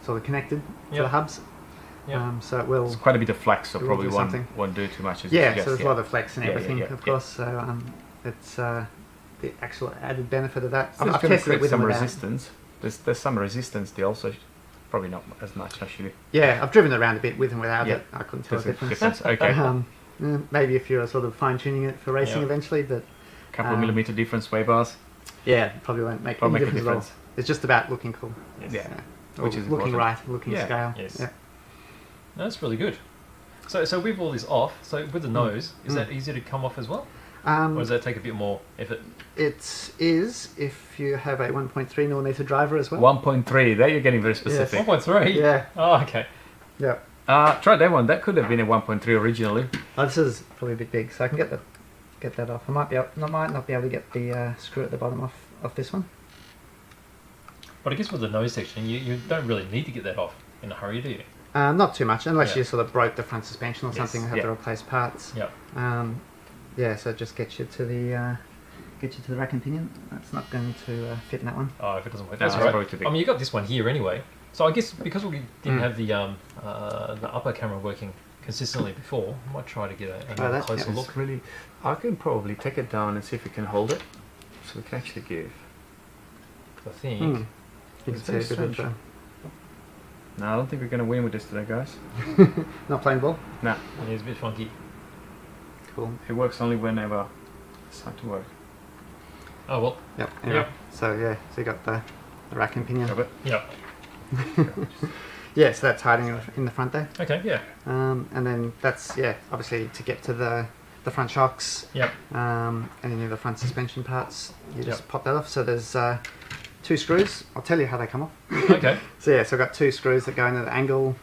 [SPEAKER 3] sort of connected to the hubs. So it will.
[SPEAKER 1] It's quite a bit of flex, so probably won't do too much. As
[SPEAKER 3] so there's a lot of flex and everything, of course. So it's the actual added benefit of that.
[SPEAKER 1] So I've tested it with some resistance. There's some resistance still, so probably not as much actually.
[SPEAKER 3] Yeah, I've driven it around a bit with and without it. I couldn't tell the difference.
[SPEAKER 1] Okay.
[SPEAKER 3] Maybe if you're sort of fine tuning it for racing eventually, but
[SPEAKER 1] couple of millimeter difference sway bars.
[SPEAKER 3] Yeah, probably won't make any difference at all. It's just about looking cool.
[SPEAKER 1] Yes.
[SPEAKER 3] Which is looking right, looking scale.
[SPEAKER 2] Yes. Yeah. No, that's really good. So with all this off, so with the nose, is that easy to come off as well? Or does that take a bit more effort?
[SPEAKER 3] It is if you have a 1.3mm driver as well.
[SPEAKER 1] 1.3, there you're getting very specific.
[SPEAKER 2] Yes. 1.3?
[SPEAKER 3] Yeah.
[SPEAKER 2] Oh, okay.
[SPEAKER 3] Yeah.
[SPEAKER 1] Try that one. That could have been a 1.3 originally.
[SPEAKER 3] This is probably a bit big, so I can get that off. I might not be able to get the screw at the bottom off this one.
[SPEAKER 2] But I guess with the nose section, you don't really need to get that off in a hurry, do you?
[SPEAKER 3] Not too much, unless you sort of broke the front suspension or something and have to replace parts.
[SPEAKER 2] Yeah.
[SPEAKER 3] So it just gets you to the rack and pinion. That's not going to fit in that one.
[SPEAKER 2] Oh, if it doesn't work, that's right. I mean, you got this one here anyway. So I guess because we didn't have the upper camera working consistently before, I might try to get a closer look.
[SPEAKER 1] Really, I can probably take it down and see if we can hold it, so we can actually give.
[SPEAKER 2] I think.
[SPEAKER 3] You can see a bit of
[SPEAKER 1] No, I don't think we're going to win with this today, guys.
[SPEAKER 3] Not playing ball?
[SPEAKER 1] No.
[SPEAKER 2] It's a bit funky.
[SPEAKER 3] Cool.
[SPEAKER 1] It works only whenever it's time to work.
[SPEAKER 2] Oh, well.
[SPEAKER 3] Yep. Anyway, so you got the rack and pinion.
[SPEAKER 2] Yep.
[SPEAKER 3] Yeah, so that's hiding in the front there.
[SPEAKER 2] Okay, yeah.
[SPEAKER 3] And then that's, obviously to get to the front shocks.
[SPEAKER 2] Yep.
[SPEAKER 3] Any of the front suspension parts, you just pop that off. So there's 2 screws. I'll tell you how they come off.
[SPEAKER 2] Okay.
[SPEAKER 3] So I've got 2 screws that go into the angle.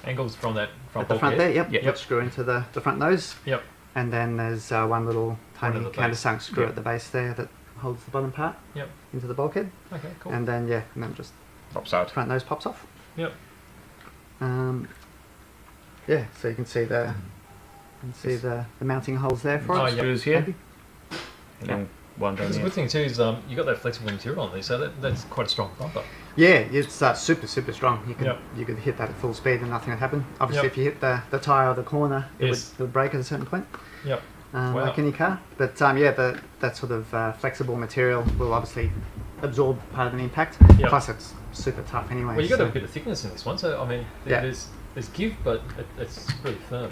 [SPEAKER 2] Angles from that front
[SPEAKER 3] at the front there, yep.
[SPEAKER 2] Yep.
[SPEAKER 3] Screw into the front nose.
[SPEAKER 2] Yep.
[SPEAKER 3] And then there's one little tiny countersunk screw at the base there that holds the bottom part into the bulkhead.
[SPEAKER 2] Okay, cool.
[SPEAKER 3] And then just
[SPEAKER 1] pops out.
[SPEAKER 3] Front nose pops off.
[SPEAKER 2] Yep.
[SPEAKER 3] So you can see the mounting holes there for it.
[SPEAKER 1] Screws here. And then one down
[SPEAKER 2] here. The good thing too is you got that flexible material on there, so that's quite a strong bumper.
[SPEAKER 3] Yeah, it's super strong. You could hit that at full speed and nothing would happen. Obviously, if you hit the tyre or the corner, it would break at a certain point.
[SPEAKER 2] Yep.
[SPEAKER 3] Like any car. But that sort of flexible material will obviously absorb part of an impact.
[SPEAKER 2] Yep.
[SPEAKER 3] Plus, it's super tough anyway.
[SPEAKER 2] Well, you got a bit of thickness in this one, so I mean, there's give, but it's really firm.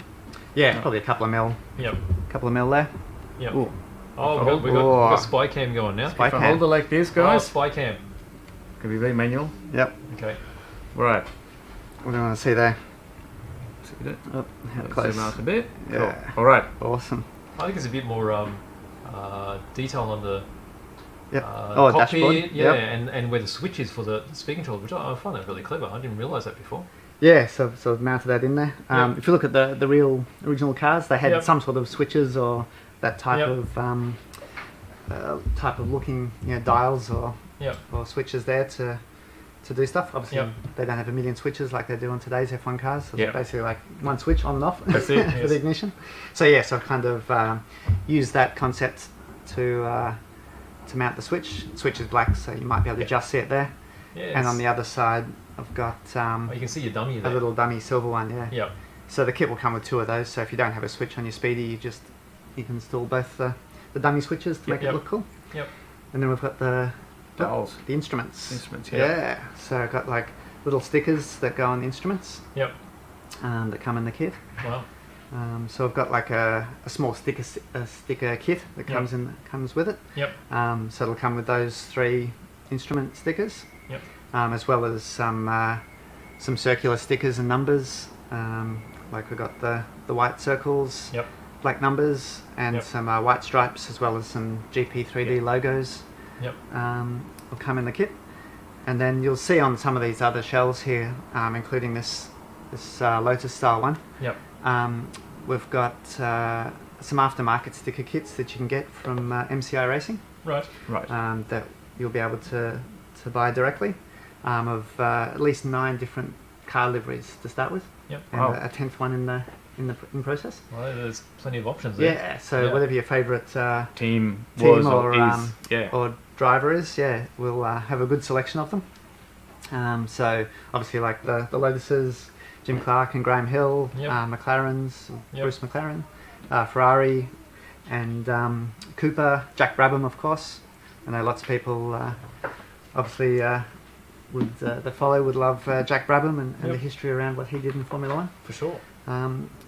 [SPEAKER 3] Yeah, probably a couple of mil.
[SPEAKER 2] Yep.
[SPEAKER 3] Couple of mil there.
[SPEAKER 2] Yep.
[SPEAKER 3] Ooh.
[SPEAKER 2] Oh, we got spy cam going now.
[SPEAKER 1] If I hold it like this, guys.
[SPEAKER 2] Spy cam.
[SPEAKER 1] Could be very manual.
[SPEAKER 3] Yep.
[SPEAKER 2] Okay.
[SPEAKER 1] Right.
[SPEAKER 3] What do you want to see there?
[SPEAKER 1] See it?
[SPEAKER 3] Oh, how close?
[SPEAKER 1] Zoom out a bit.
[SPEAKER 3] Yeah.
[SPEAKER 1] Cool. All right.
[SPEAKER 3] Awesome.
[SPEAKER 2] I think there's a bit more detail on the
[SPEAKER 3] dashboard.
[SPEAKER 2] Yeah, and where the switch is for the speaking control, which I find that really clever. I didn't realise that before.
[SPEAKER 3] Yeah, so I've mounted that in there. If you look at the original cars, they had some sort of switches or that type of looking dials or switches there to do stuff. Obviously, they don't have a million switches like they do on today's F1 cars. So it's basically like one switch on and off for the ignition. So I kind of used that concept to mount the switch. The switch is black, so you might be able to just see it there.
[SPEAKER 2] Yes.
[SPEAKER 3] And on the other side, I've got
[SPEAKER 2] you can see your dummy there.
[SPEAKER 3] A little dummy silver one.
[SPEAKER 2] Yeah.
[SPEAKER 3] So the kit will come with 2 of those. So if you don't have a switch on your Speedy, you can install both the dummy switches to make it look cool.
[SPEAKER 2] Yep.
[SPEAKER 3] And then we've got the instruments. Yeah. So I've got like little stickers that go on the instruments.
[SPEAKER 2] Yep.
[SPEAKER 3] That come in the kit.
[SPEAKER 2] Wow.
[SPEAKER 3] So I've got like a small sticker kit that comes with it.
[SPEAKER 2] Yep.
[SPEAKER 3] So it'll come with those 3 instrument stickers.
[SPEAKER 2] Yep.
[SPEAKER 3] As well as some circular stickers and numbers. Like we've got the white circles.
[SPEAKER 2] Yep.
[SPEAKER 3] Black numbers and some white stripes, as well as some GP3D logos.
[SPEAKER 2] Yep.
[SPEAKER 3] Will come in the kit, and then you'll see on some of these other shells here, including this Lotus style one.
[SPEAKER 2] Yep.
[SPEAKER 3] We've got some aftermarket sticker kits that you can get from MCI Racing.
[SPEAKER 2] Right.
[SPEAKER 3] That you'll be able to buy directly, of at least 9 different car liveries to start with.
[SPEAKER 2] Yep.
[SPEAKER 3] And a 10th one in process.
[SPEAKER 2] Well, there's plenty of options there.
[SPEAKER 3] Yeah, so whatever your favourite
[SPEAKER 1] team
[SPEAKER 3] or driver is, we'll have a good selection of them. So obviously like the Lotuses, Jim Clark and Graham Hill, McLarens, Bruce McLaren, Ferrari, and Cooper, Jack Brabham, of course. I know lots of people obviously that follow would love Jack Brabham and the history around what he did in Formula One.
[SPEAKER 2] For sure.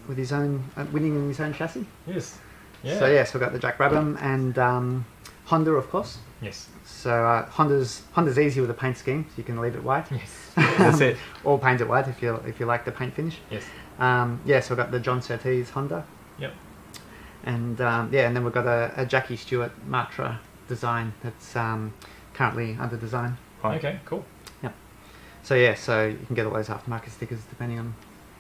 [SPEAKER 3] With his own winning in his own chassis.
[SPEAKER 2] Yes. Yeah.
[SPEAKER 3] So we've got the Jack Brabham and Honda, of course.
[SPEAKER 2] Yes.
[SPEAKER 3] So Honda's easy with a paint scheme, so you can leave it white.
[SPEAKER 2] Yes.
[SPEAKER 1] That's it.
[SPEAKER 3] Or paint it white if you like the paint finish.
[SPEAKER 2] Yes.
[SPEAKER 3] So we've got the John Surtees Honda.
[SPEAKER 2] Yep.
[SPEAKER 3] And and then we've got a Jackie Stewart Matra design that's currently under design.
[SPEAKER 2] Right. Okay. Cool.
[SPEAKER 3] Yep. So so you can get all those aftermarket stickers depending on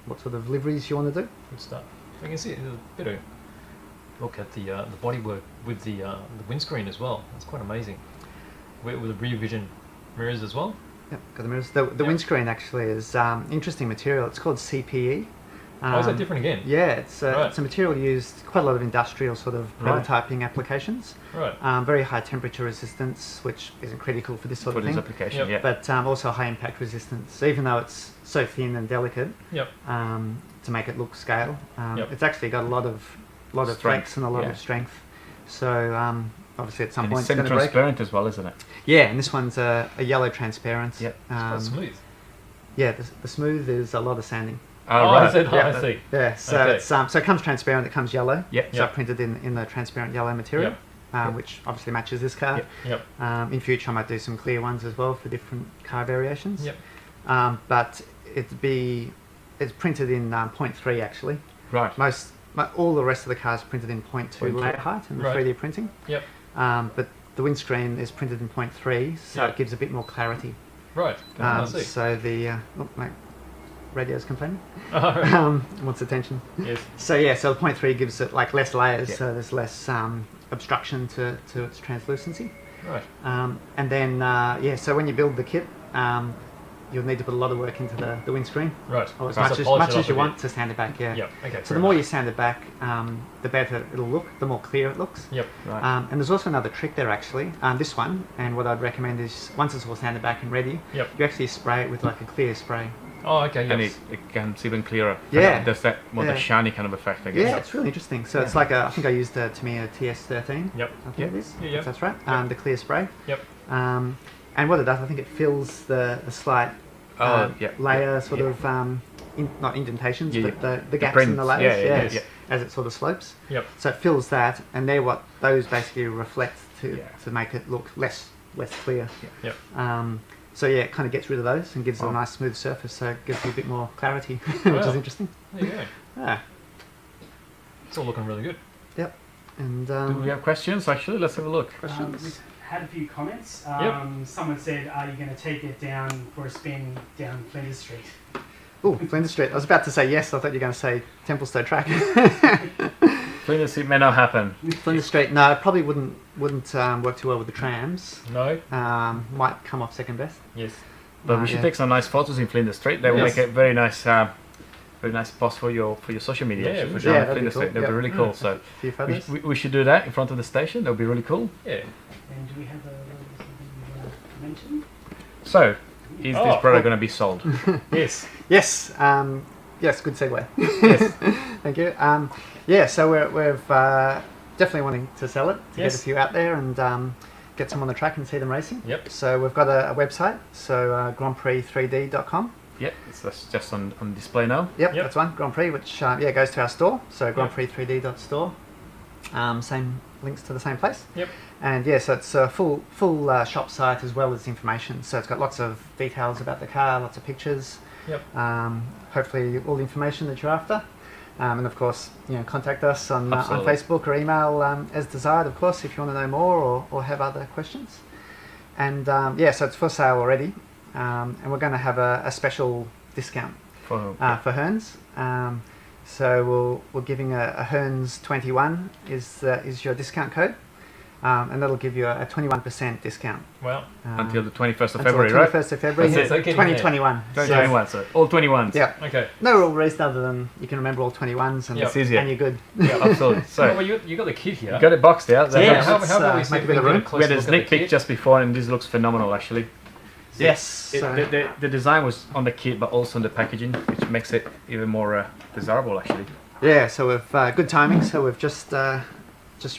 [SPEAKER 3] what sort of liveries you want to do.
[SPEAKER 2] Good stuff. I can see a bit of look at the bodywork with the windscreen as well. That's quite amazing. With the rear vision mirrors as well.
[SPEAKER 3] Yep, got the mirrors. The windscreen actually is interesting material. It's called CPE.
[SPEAKER 2] Is that different again?
[SPEAKER 3] Yeah, it's a material used quite a lot of industrial sort of prototyping applications.
[SPEAKER 2] Right.
[SPEAKER 3] Very high temperature resistance, which isn't critical for this sort of thing.
[SPEAKER 1] For this application,
[SPEAKER 3] But also high impact resistance. So even though it's so thin and delicate, to make it look scale, it's actually got a lot of flex and a lot of strength. So obviously at some point it's going to break.
[SPEAKER 1] It's transparent as well, isn't it?
[SPEAKER 3] Yeah, and this one's a yellow transparent.
[SPEAKER 1] Yep.
[SPEAKER 2] It's quite smooth.
[SPEAKER 3] Yeah, the smooth is a lot of sanding.
[SPEAKER 2] Is it? I see.
[SPEAKER 3] Yeah, so it's so it comes transparent. It comes yellow.
[SPEAKER 1] Yep.
[SPEAKER 3] So printed in the transparent yellow material, which obviously matches this car.
[SPEAKER 2] Yep.
[SPEAKER 3] In future, I might do some clear ones as well for different car variations.
[SPEAKER 2] Yep.
[SPEAKER 3] But it's printed in 0.3 actually.
[SPEAKER 1] Right.
[SPEAKER 3] All the rest of the cars printed in 0.2 layer height in the 3D printing.
[SPEAKER 2] Yep.
[SPEAKER 3] But the windscreen is printed in 0.3, so it gives a bit more clarity.
[SPEAKER 2] Right. I see.
[SPEAKER 3] So my radio's complaining. Wants attention.
[SPEAKER 2] Yes.
[SPEAKER 3] So so the 0.3 gives it like less layers, so there's less obstruction to its translucency.
[SPEAKER 2] Right.
[SPEAKER 3] And then so when you build the kit, you'll need to put a lot of work into the windscreen.
[SPEAKER 2] Right.
[SPEAKER 3] Or as much as you want to sand it back. Yeah.
[SPEAKER 2] Yep. Okay.
[SPEAKER 3] So the more you sand it back, the better it'll look. The more clear it looks.
[SPEAKER 2] Yep.
[SPEAKER 1] Right.
[SPEAKER 3] And there's also another trick there actually. This one, and what I'd recommend is once it's all sanded back and ready, you actually spray it with like a clear spray.
[SPEAKER 2] Oh, okay. Yes.
[SPEAKER 1] And it becomes even clearer.
[SPEAKER 3] Yeah.
[SPEAKER 1] Does that the shiny kind of effect, I guess?
[SPEAKER 3] Yeah, it's really interesting. So it's like I think I used a Tamiya TS13.
[SPEAKER 2] Yep.
[SPEAKER 3] I think it is.
[SPEAKER 2] Yeah.
[SPEAKER 3] If that's right. The clear spray.
[SPEAKER 2] Yep.
[SPEAKER 3] And what it does, I think it fills the slight layer sort of not indentations, but the gaps in the layers. As it sort of slopes.
[SPEAKER 2] Yep.
[SPEAKER 3] So it fills that, and they're what those basically reflect to make it look less clear.
[SPEAKER 2] Yep.
[SPEAKER 3] So it kind of gets rid of those and gives it a nice smooth surface, so it gives you a bit more clarity, which is interesting.
[SPEAKER 2] There you go.
[SPEAKER 3] Yeah.
[SPEAKER 2] It's all looking really good.
[SPEAKER 3] Yep. And
[SPEAKER 1] do we have questions? Actually, let's have a look.
[SPEAKER 3] questions?
[SPEAKER 4] Had a few comments. Someone said, "Are you going to take it down for a spin down Flinders Street?"
[SPEAKER 3] Oh, Flinders Street. I was about to say yes. I thought you were going to say Templestowe Track.
[SPEAKER 1] Flinders Street may not happen.
[SPEAKER 3] Flinders Street, no, it probably wouldn't work too well with the trams.
[SPEAKER 2] No.
[SPEAKER 3] Might come off second best.
[SPEAKER 2] Yes.
[SPEAKER 1] But we should take some nice photos in Flinders Street. They will make a very nice post for your social media.
[SPEAKER 2] Yeah, for
[SPEAKER 3] sure. Yeah, that'd
[SPEAKER 1] Flinders
[SPEAKER 3] be
[SPEAKER 1] Street.
[SPEAKER 3] cool.
[SPEAKER 1] That'd be really cool. So
[SPEAKER 3] A few photos.
[SPEAKER 1] we should do that in front of the station. That would be really cool.
[SPEAKER 2] Yeah.
[SPEAKER 4] And do we have something you want to mention?
[SPEAKER 1] So, is this product going to be sold?
[SPEAKER 2] Yes.
[SPEAKER 3] Yes. Yes. Good segue.
[SPEAKER 1] Yes.
[SPEAKER 3] Thank you. So we've definitely wanting to sell it to get a few out there and get some on the track and see them racing.
[SPEAKER 2] Yep.
[SPEAKER 3] So we've got a website. So grandprix3d.com.
[SPEAKER 1] Yep. That's just on display now.
[SPEAKER 3] Yep. That's one. Grand Prix, which goes to our store. So grandprix3d.store. Same links to the same place.
[SPEAKER 2] Yep.
[SPEAKER 3] And so it's a full shop site as well as information. So it's got lots of details about the car, lots of pictures.
[SPEAKER 2] Yep.
[SPEAKER 3] Hopefully all the information that you're after. And of course, contact us on
[SPEAKER 1] Absolutely.
[SPEAKER 3] Facebook or email as desired, of course, if you want to know more or have other questions. And so it's for sale already. And we're going to have a special discount for Hearns. So we're giving a Hearns 21 is your discount code. and that'll give you a 21% discount.
[SPEAKER 2] Wow.
[SPEAKER 1] Until the 21st of
[SPEAKER 3] until
[SPEAKER 1] February,
[SPEAKER 3] the
[SPEAKER 1] right?
[SPEAKER 3] 21st of February,
[SPEAKER 2] That's it.
[SPEAKER 3] 2021.
[SPEAKER 1] 2021, so all 21s.
[SPEAKER 3] Yeah.
[SPEAKER 2] Okay.
[SPEAKER 3] No rule released other than you can remember all 21s and,
[SPEAKER 2] Yep.
[SPEAKER 1] It's easier.
[SPEAKER 3] and you're good.
[SPEAKER 1] Yeah, absolutely. So
[SPEAKER 2] Well, you got the kit here.
[SPEAKER 1] you got it boxed out. That
[SPEAKER 3] Yeah.
[SPEAKER 1] looks-
[SPEAKER 2] How
[SPEAKER 3] let's,
[SPEAKER 2] about we
[SPEAKER 3] make
[SPEAKER 2] see
[SPEAKER 3] a
[SPEAKER 2] if
[SPEAKER 3] bit
[SPEAKER 2] we
[SPEAKER 3] of
[SPEAKER 2] can get a
[SPEAKER 3] room.
[SPEAKER 1] we
[SPEAKER 2] closer
[SPEAKER 1] had a
[SPEAKER 2] look at
[SPEAKER 1] sneak
[SPEAKER 2] the
[SPEAKER 1] peek
[SPEAKER 2] kit?
[SPEAKER 1] just before, and this looks phenomenal actually.
[SPEAKER 3] Yes.
[SPEAKER 1] It,
[SPEAKER 3] so-
[SPEAKER 1] the design was on the kit, but also on the packaging, which makes it even more desirable actually.
[SPEAKER 3] Yeah, so we've good timing. So we've just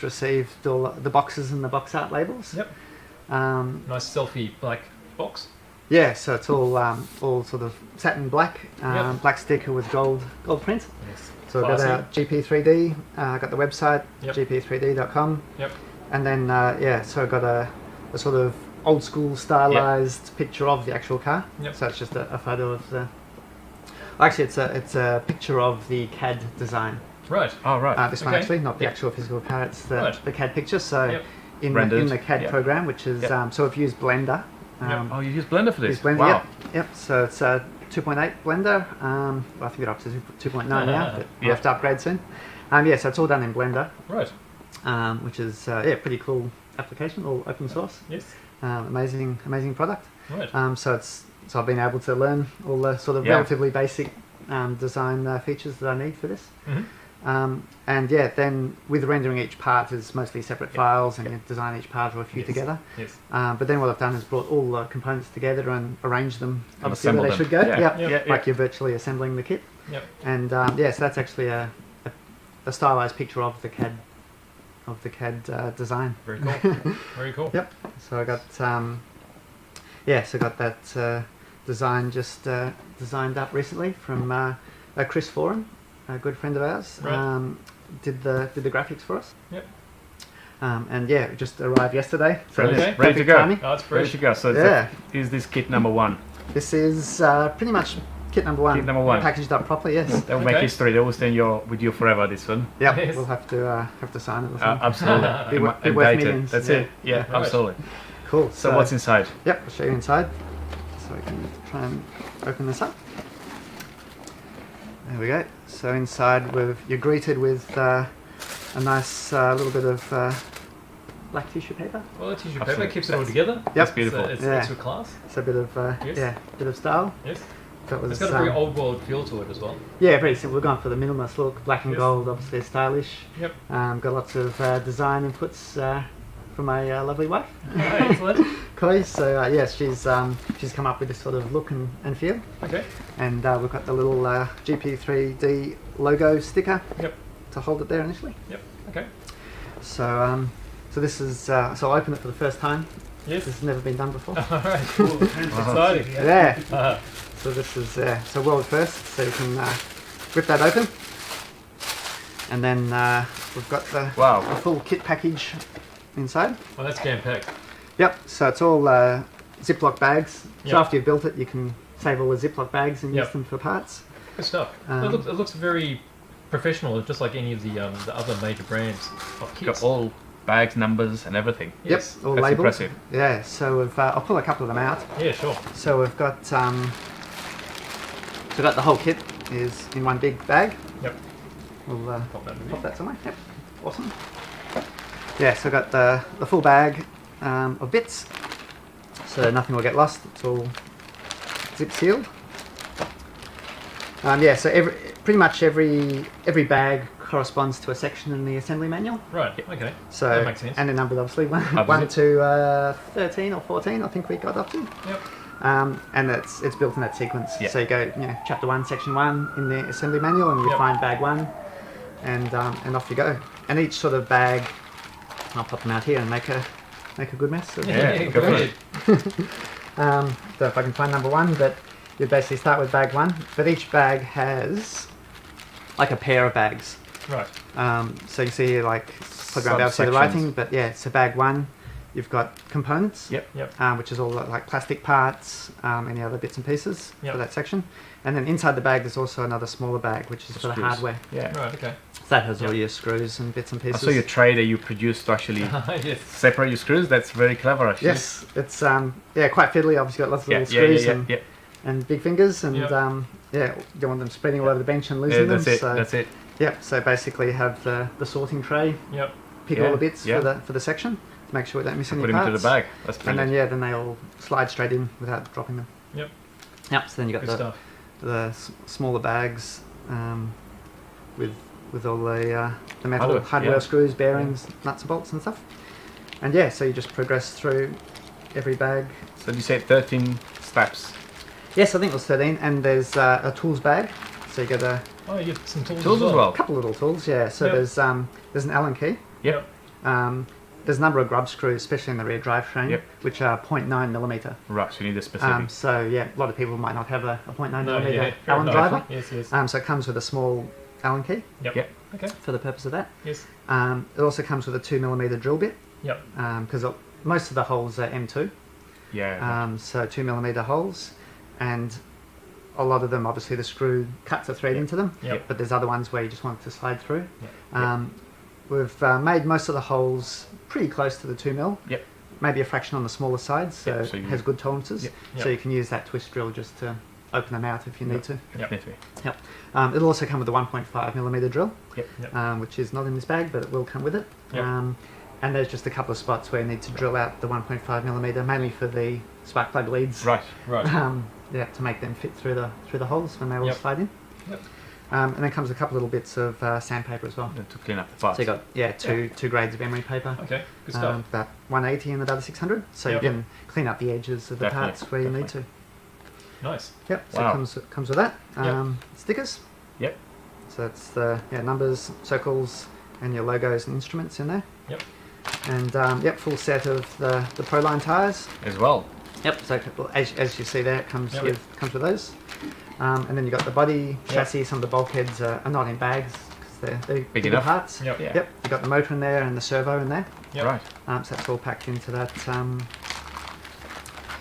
[SPEAKER 3] received all the boxes and the box art labels.
[SPEAKER 2] Yep. Nice selfie black box.
[SPEAKER 3] Yeah, so it's all sort of satin black,
[SPEAKER 2] Yep.
[SPEAKER 3] black sticker with gold print.
[SPEAKER 2] Yes.
[SPEAKER 3] So we've got our GP3D. Got the website
[SPEAKER 2] Yep.
[SPEAKER 3] gp3d.com,
[SPEAKER 2] Yep.
[SPEAKER 3] and then so I've got a sort of old school stylized picture of the actual car.
[SPEAKER 2] Yep.
[SPEAKER 3] So it's just a photo of the. Actually, it's a picture of the CAD design.
[SPEAKER 2] Right.
[SPEAKER 1] Oh right.
[SPEAKER 3] This one
[SPEAKER 2] Okay.
[SPEAKER 3] actually, not the
[SPEAKER 2] Yep.
[SPEAKER 3] actual physical car. It's the,
[SPEAKER 2] Right.
[SPEAKER 3] the CAD picture. So
[SPEAKER 2] Yep.
[SPEAKER 3] in
[SPEAKER 1] Rendered.
[SPEAKER 3] the CAD
[SPEAKER 1] Yep.
[SPEAKER 3] program, which is
[SPEAKER 1] Yep.
[SPEAKER 3] so we've used Blender.
[SPEAKER 1] Oh, you use Blender for this?
[SPEAKER 3] Use Blender.
[SPEAKER 1] Wow.
[SPEAKER 3] Yep. So it's a 2.8 Blender. Well, I think it's up to 2.9 now, but we'll
[SPEAKER 1] Yep.
[SPEAKER 3] have to upgrade soon. So it's all done in Blender,
[SPEAKER 2] Right.
[SPEAKER 3] which is pretty cool application, all open source.
[SPEAKER 2] Yes.
[SPEAKER 3] Amazing product.
[SPEAKER 2] Right.
[SPEAKER 3] So I've been able to learn all the sort of
[SPEAKER 1] Yeah.
[SPEAKER 3] relatively basic design features that I need for this.
[SPEAKER 2] Mhm.
[SPEAKER 3] Then with rendering each part is mostly separate files, and you design each part or a few
[SPEAKER 2] Yes.
[SPEAKER 3] together.
[SPEAKER 2] Yes.
[SPEAKER 3] But then what I've done is brought all the components together and arranged them
[SPEAKER 1] And
[SPEAKER 3] obviously where
[SPEAKER 1] assemble
[SPEAKER 3] they
[SPEAKER 1] them.
[SPEAKER 3] should go.
[SPEAKER 1] Yeah.
[SPEAKER 3] Yep.
[SPEAKER 1] Yeah.
[SPEAKER 3] Like you're virtually assembling the kit.
[SPEAKER 2] Yep.
[SPEAKER 3] And so that's actually a stylized picture of the CAD design.
[SPEAKER 2] Very cool. Very cool.
[SPEAKER 3] Yep. So I got that design just designed up recently from Chris Foran, a good friend of ours.
[SPEAKER 2] Right.
[SPEAKER 3] Did the graphics for us.
[SPEAKER 2] Yep.
[SPEAKER 3] It just arrived yesterday. So
[SPEAKER 1] Brilliant.
[SPEAKER 3] it's
[SPEAKER 1] Ready to
[SPEAKER 3] perfect
[SPEAKER 1] go.
[SPEAKER 3] timing.
[SPEAKER 2] Oh, it's
[SPEAKER 1] Ready
[SPEAKER 2] fresh.
[SPEAKER 1] to go. So
[SPEAKER 3] Yeah.
[SPEAKER 1] is this kit number one?
[SPEAKER 3] This is pretty much kit number one.
[SPEAKER 1] Kit number one.
[SPEAKER 3] Packaged up properly, yes.
[SPEAKER 1] That will make
[SPEAKER 2] Okay.
[SPEAKER 1] history. That will stay with you forever. This one.
[SPEAKER 3] Yep.
[SPEAKER 2] Yes.
[SPEAKER 3] We'll have to sign it or something.
[SPEAKER 1] Absolutely.
[SPEAKER 3] Be
[SPEAKER 1] And
[SPEAKER 3] be worth
[SPEAKER 1] date it.
[SPEAKER 3] millions.
[SPEAKER 1] That's
[SPEAKER 3] Yeah.
[SPEAKER 1] it. Yeah,
[SPEAKER 2] Right.
[SPEAKER 1] absolutely.
[SPEAKER 3] Cool.
[SPEAKER 1] So what's inside?
[SPEAKER 3] Yep, I'll show you inside. So we can try and open this up. There we go. So inside you're greeted with a nice little bit of black tissue paper.
[SPEAKER 2] Well, the tissue paper
[SPEAKER 1] Absolutely.
[SPEAKER 2] keeps it all together.
[SPEAKER 3] Yep.
[SPEAKER 1] That's beautiful.
[SPEAKER 2] It's
[SPEAKER 3] Yeah.
[SPEAKER 2] extra class.
[SPEAKER 3] It's a bit of
[SPEAKER 2] Yes.
[SPEAKER 3] bit of style.
[SPEAKER 2] Yes.
[SPEAKER 3] That was
[SPEAKER 2] It's got a very old world feel to it as well.
[SPEAKER 3] yeah, very simple. We're going for the minimalist look. Black and
[SPEAKER 2] Yes.
[SPEAKER 3] gold, obviously stylish.
[SPEAKER 2] Yep.
[SPEAKER 3] Got lots of design inputs from my lovely wife,
[SPEAKER 2] Excellent.
[SPEAKER 3] Chloe. So yes, she's come up with this sort of look and feel.
[SPEAKER 2] Okay.
[SPEAKER 3] And we've got the little GP3D logo sticker
[SPEAKER 2] Yep.
[SPEAKER 3] to hold it there initially.
[SPEAKER 2] Yep. Okay.
[SPEAKER 3] So this is so I'll open it for the first time.
[SPEAKER 2] Yes.
[SPEAKER 3] This has never been done before.
[SPEAKER 2] All right. Cool. Exciting.
[SPEAKER 3] Yeah.
[SPEAKER 2] Uh,
[SPEAKER 3] So this is so world first. So you can rip that open, and then we've got the
[SPEAKER 1] Wow.
[SPEAKER 3] full kit package inside.
[SPEAKER 2] well, that's jam packed.
[SPEAKER 3] Yep. So it's all Ziploc bags.
[SPEAKER 2] Yep.
[SPEAKER 3] So after you've built it, you can save all the Ziploc bags and
[SPEAKER 2] Yep.
[SPEAKER 3] use them for parts.
[SPEAKER 2] Good stuff.
[SPEAKER 3] Um,
[SPEAKER 2] it looks very professional, just like any of the other major brands of kits.
[SPEAKER 1] Got all bags, numbers, and everything.
[SPEAKER 2] Yes.
[SPEAKER 3] Yep. All
[SPEAKER 1] That's
[SPEAKER 3] labeled.
[SPEAKER 1] impressive.
[SPEAKER 3] Yeah. So I'll pull a couple of them out.
[SPEAKER 2] Yeah. Sure.
[SPEAKER 3] So we've got the whole kit is in one big bag.
[SPEAKER 2] Yep.
[SPEAKER 3] We'll
[SPEAKER 2] Pop that in
[SPEAKER 3] pop
[SPEAKER 2] there.
[SPEAKER 3] that somewhere. Yep. Awesome. Yeah, so I've got the full bag of bits. So nothing will get lost. It's all zip sealed. So pretty much every bag corresponds to a section in the assembly manual.
[SPEAKER 2] Right. Okay.
[SPEAKER 3] So
[SPEAKER 2] That makes sense.
[SPEAKER 3] and they're numbered obviously one to 13 or 14 I think we got up to.
[SPEAKER 2] Yep.
[SPEAKER 3] And it's built in that sequence.
[SPEAKER 1] Yeah.
[SPEAKER 3] So you go, chapter 1, section 1 in the assembly manual, and you
[SPEAKER 2] Yep.
[SPEAKER 3] find bag 1, and off you go. And each sort of bag, I'll pop them out here and make a good mess. Of
[SPEAKER 1] Yeah, go for it.
[SPEAKER 3] So if I can find number 1, but you basically start with bag 1, but each bag has like a pair of bags.
[SPEAKER 2] Right.
[SPEAKER 3] So you see like plug around see the
[SPEAKER 1] Subsections.
[SPEAKER 3] writing, but yeah, so bag 1, you've got components.
[SPEAKER 1] Yep.
[SPEAKER 2] Yep.
[SPEAKER 3] Which is all like plastic parts, any other bits and pieces
[SPEAKER 2] Yep.
[SPEAKER 3] for that section. And then inside the bag there's also another smaller bag which is for the
[SPEAKER 1] Screws.
[SPEAKER 3] hardware.
[SPEAKER 1] Yeah.
[SPEAKER 2] Right. Okay.
[SPEAKER 3] So that has all
[SPEAKER 2] Yep.
[SPEAKER 3] your screws and bits and
[SPEAKER 1] I
[SPEAKER 3] pieces.
[SPEAKER 1] saw your tray that you produced to actually
[SPEAKER 2] Yes.
[SPEAKER 1] separate your screws. That's very clever, actually.
[SPEAKER 3] Yes, it's quite fiddly. Obviously got lots of
[SPEAKER 1] Yeah,
[SPEAKER 3] little
[SPEAKER 1] yeah,
[SPEAKER 3] screws
[SPEAKER 1] yeah,
[SPEAKER 3] and,
[SPEAKER 1] yeah.
[SPEAKER 3] and big fingers, and
[SPEAKER 2] Yep.
[SPEAKER 3] don't want them spreading all over the bench and
[SPEAKER 1] Yeah,
[SPEAKER 3] losing
[SPEAKER 1] that's
[SPEAKER 3] them.
[SPEAKER 1] it.
[SPEAKER 3] So
[SPEAKER 1] That's it.
[SPEAKER 3] yep. So basically you have the sorting tray,
[SPEAKER 2] Yep.
[SPEAKER 3] pick all the bits for the section to make sure we don't miss any
[SPEAKER 1] parts. Put them into the bag. That's brilliant.
[SPEAKER 3] And then then they all slide straight in without dropping them.
[SPEAKER 2] Yep.
[SPEAKER 3] Yep. So then you got the smaller bags with all the metal hardware screws, bearings, nuts and bolts and stuff. And so you just progress through every bag.
[SPEAKER 1] So did you say 13 steps?
[SPEAKER 3] Yes, I think it was 13. And there's a tools bag. So you get
[SPEAKER 2] you get some tools
[SPEAKER 1] as well.
[SPEAKER 3] A couple of little tools, yeah. So there's an Allen key.
[SPEAKER 1] Yep.
[SPEAKER 3] There's a number of grub screws, especially in the rear drivetrain, which are 0.9 millimeter.
[SPEAKER 1] Right, so you need a specific.
[SPEAKER 3] So a lot of people might not have a 0.9 millimeter Allen driver.
[SPEAKER 2] Yes.
[SPEAKER 3] So it comes with a small Allen key.
[SPEAKER 2] Yep. Okay.
[SPEAKER 3] For the purpose of that.
[SPEAKER 2] Yes.
[SPEAKER 3] It also comes with a 2 millimeter drill bit.
[SPEAKER 2] Yep.
[SPEAKER 3] Because most of the holes are M2.
[SPEAKER 1] Yeah.
[SPEAKER 3] So 2 millimeter holes, and a lot of them, obviously, the screw cuts a thread into them.
[SPEAKER 2] Yep.
[SPEAKER 3] But there's other ones where you just want it to slide through.
[SPEAKER 2] Yep.
[SPEAKER 3] We've made most of the holes pretty close to the 2 mil.
[SPEAKER 1] Yep.
[SPEAKER 3] Maybe a fraction on the smaller side, so it has good tolerances.
[SPEAKER 1] Yep.
[SPEAKER 3] So you can use that twist drill just to open them out if you need to.
[SPEAKER 1] Definitely.
[SPEAKER 3] Yep. It'll also come with a 1.5 millimeter drill,
[SPEAKER 1] Yep.
[SPEAKER 3] which is not in this bag, but it will come with it.
[SPEAKER 2] Yep.
[SPEAKER 3] And there's just a couple of spots where you need to drill out the 1.5 millimeter, mainly for the spark plug leads.
[SPEAKER 1] Right.
[SPEAKER 3] To make them fit through the holes when they all slide in.
[SPEAKER 2] Yep.
[SPEAKER 3] And then comes a couple little bits of sandpaper as well.
[SPEAKER 1] To clean up the parts.
[SPEAKER 3] So you got two grades of emery paper.
[SPEAKER 2] Okay, good stuff.
[SPEAKER 3] About 180 and about a 600. So you can clean up the edges of the parts where you need to.
[SPEAKER 2] Nice.
[SPEAKER 3] Yep. So it comes with that. Stickers.
[SPEAKER 1] Yep.
[SPEAKER 3] So it's the numbers, circles, and your logos and instruments in there.
[SPEAKER 2] Yep.
[SPEAKER 3] And full set of the Proline tyres.
[SPEAKER 1] As well.
[SPEAKER 3] Yep. So as you see there, it comes with those. And then you've got the body, chassis. Some of the bulkheads are not in bags because they're big enough parts.
[SPEAKER 2] Yep.
[SPEAKER 3] Yep. You've got the motor in there and the servo in there.
[SPEAKER 2] Yep.
[SPEAKER 1] Right.
[SPEAKER 3] So that's all packed into that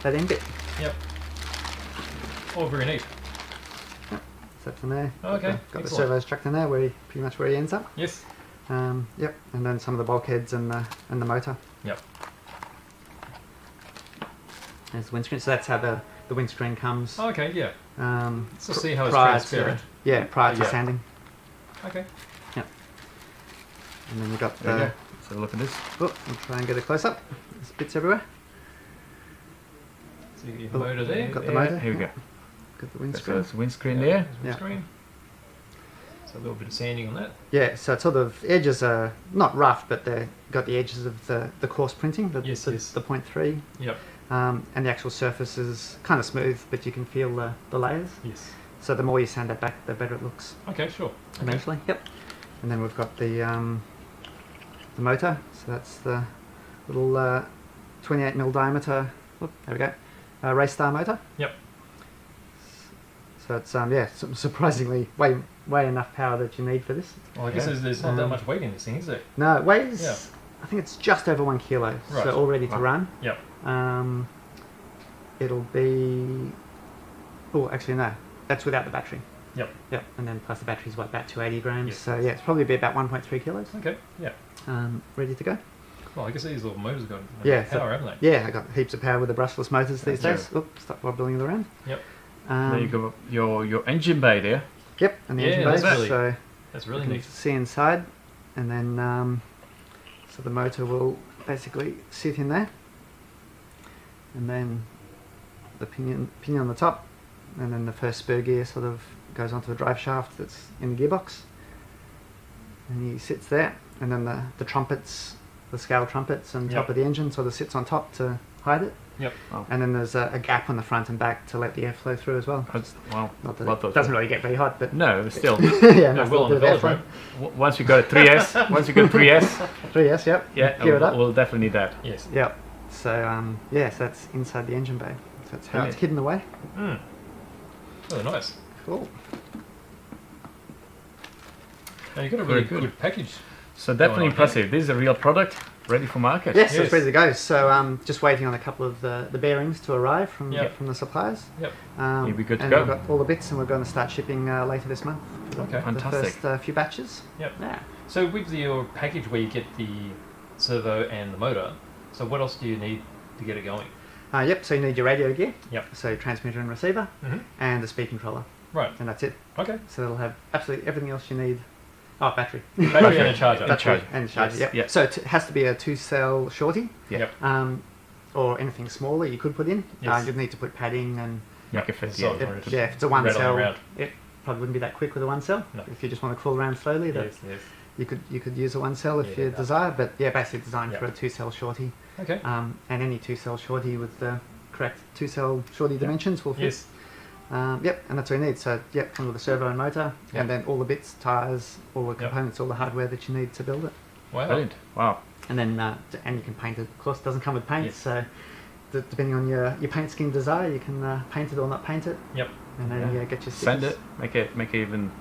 [SPEAKER 3] end bit.
[SPEAKER 2] Yep. All very neat.
[SPEAKER 3] Yep. So that's in there.
[SPEAKER 2] Okay.
[SPEAKER 3] Got the servos chucked in there pretty much where he ends up.
[SPEAKER 2] Yes.
[SPEAKER 3] Yep. And then some of the bulkheads and the motor.
[SPEAKER 2] Yep.
[SPEAKER 3] There's the windscreen. So that's how the windscreen comes.
[SPEAKER 2] Okay. Yeah. So see how it's
[SPEAKER 3] prior
[SPEAKER 2] transparent.
[SPEAKER 3] Prior to sanding.
[SPEAKER 2] Okay.
[SPEAKER 3] Yep. And then you've got
[SPEAKER 1] There you go. So look at this.
[SPEAKER 3] Oh, I'll try and get a close up. There's bits everywhere.
[SPEAKER 2] So you get your motor there.
[SPEAKER 3] Got the motor.
[SPEAKER 1] Here we go.
[SPEAKER 3] Got the
[SPEAKER 1] So
[SPEAKER 3] windscreen.
[SPEAKER 1] there's the windscreen there.
[SPEAKER 2] Windscreen. So a little bit of sanding on that.
[SPEAKER 3] Yeah, so it's sort of edges are not rough, but they've got the edges of the coarse printing, the 0.3.
[SPEAKER 2] Yep.
[SPEAKER 3] And the actual surface is kind of smooth, but you can feel the layers.
[SPEAKER 2] Yes.
[SPEAKER 3] So the more you sand that back, the better it looks.
[SPEAKER 2] Okay, sure.
[SPEAKER 3] Eventually, yep. And then we've got the motor. So that's the little 28 mil diameter. There we go. Race Star motor.
[SPEAKER 2] Yep.
[SPEAKER 3] So it's surprisingly way enough power that you need for this.
[SPEAKER 2] Well, I guess there's not that much weight in this thing, is there?
[SPEAKER 3] No, it weighs. I think it's just over 1 kilo.
[SPEAKER 2] Right.
[SPEAKER 3] So all ready to run.
[SPEAKER 2] Yep.
[SPEAKER 3] It'll be. Oh, actually no. That's without the battery.
[SPEAKER 2] Yep.
[SPEAKER 3] Yep. And then plus the battery's about 280 grams.
[SPEAKER 2] Yes.
[SPEAKER 3] So it's probably be about 1.3 kilos.
[SPEAKER 2] Okay. Yeah.
[SPEAKER 3] Ready to go.
[SPEAKER 2] Well, I guess these little motors got power, haven't
[SPEAKER 3] they? Yeah, I got heaps of power with the brushless motors these days.
[SPEAKER 1] Yeah.
[SPEAKER 3] Oops, stop wobbling it around.
[SPEAKER 2] Yep.
[SPEAKER 1] There you go. Your engine bay there.
[SPEAKER 3] Yep, and the engine bay.
[SPEAKER 2] That's really
[SPEAKER 3] you can
[SPEAKER 2] neat.
[SPEAKER 3] see inside, and then so the motor will basically sit in there, and then the pinion on the top, and then the first spur gear sort of goes onto the drive shaft that's in the gearbox, and he sits there, and then the trumpets, the scale trumpets on top of the engine sort of sits on top to hide it.
[SPEAKER 2] Yep.
[SPEAKER 1] Oh.
[SPEAKER 3] And then there's a gap on the front and back to let the air flow through as well.
[SPEAKER 1] Wow.
[SPEAKER 3] Not that it doesn't really get very hot, but
[SPEAKER 1] no, but still.
[SPEAKER 3] yeah,
[SPEAKER 2] No, well on the VELODROME.
[SPEAKER 1] Once you go 3S,
[SPEAKER 3] 3S, yep.
[SPEAKER 1] yeah,
[SPEAKER 3] Gear it up.
[SPEAKER 1] we'll definitely need that.
[SPEAKER 2] Yes.
[SPEAKER 3] Yep. So so that's inside the engine bay. So that's how it's hidden away.
[SPEAKER 2] Really nice.
[SPEAKER 3] Cool.
[SPEAKER 2] Now you've got a really good package.
[SPEAKER 1] So definitely impressive. This is a real product, ready for market.
[SPEAKER 3] Yes, it's ready to go. So just waiting on a couple of the bearings to arrive from the suppliers.
[SPEAKER 2] Yep.
[SPEAKER 1] You'll be good to
[SPEAKER 3] and
[SPEAKER 1] go.
[SPEAKER 3] we've got all the bits, and we're going to start shipping later this month.
[SPEAKER 2] Okay.
[SPEAKER 1] Fantastic.
[SPEAKER 3] The first few batches.
[SPEAKER 2] Yep.
[SPEAKER 3] Yeah.
[SPEAKER 2] So with your package where you get the servo and the motor, so what else do you need to get it going?
[SPEAKER 3] Yep. So you need your radio gear.
[SPEAKER 2] Yep.
[SPEAKER 3] So transmitter and receiver, and a speed controller.
[SPEAKER 2] Right.
[SPEAKER 3] And that's it.
[SPEAKER 2] Okay.
[SPEAKER 3] So it'll have absolutely everything else you need Oh, battery.
[SPEAKER 2] Battery and a charger.
[SPEAKER 3] Battery and a charger,
[SPEAKER 1] Yes.
[SPEAKER 3] yep. So it has to be a 2-cell shorty.
[SPEAKER 1] Yep.
[SPEAKER 3] Or anything smaller you could put in.
[SPEAKER 2] Yes.
[SPEAKER 3] You'd need to put padding and...
[SPEAKER 1] Make it fit,
[SPEAKER 2] So-
[SPEAKER 1] yeah.
[SPEAKER 3] If it's a 1-cell,
[SPEAKER 2] around.
[SPEAKER 3] it probably wouldn't be that quick with a 1-cell.
[SPEAKER 2] No.
[SPEAKER 3] If you just want to crawl around slowly,
[SPEAKER 2] Yes, yes.
[SPEAKER 3] you could use a 1-cell if
[SPEAKER 2] Yeah,
[SPEAKER 3] you desire. But yeah, basically designed
[SPEAKER 2] Yep.
[SPEAKER 3] for a 2-cell shorty.
[SPEAKER 2] Okay.
[SPEAKER 3] And any 2-cell shorty with the correct 2-cell shorty dimensions will fit.
[SPEAKER 2] Yes.
[SPEAKER 3] Yep, and that's all you need. So, yep, comes with a servo and motor,
[SPEAKER 2] Yep.
[SPEAKER 3] and then all the bits, tyres, all the components, all the hardware that you need to build it.
[SPEAKER 2] Wow.
[SPEAKER 1] Brilliant. Wow.
[SPEAKER 3] And then, and you can paint it. Of course, it doesn't come with paint,
[SPEAKER 2] Yes.
[SPEAKER 3] so depending on your paint scheme desire, you can paint it or not paint it.
[SPEAKER 2] Yep.
[SPEAKER 3] And then
[SPEAKER 1] Yeah.
[SPEAKER 3] get your stickers.
[SPEAKER 1] Sand it. Make it even.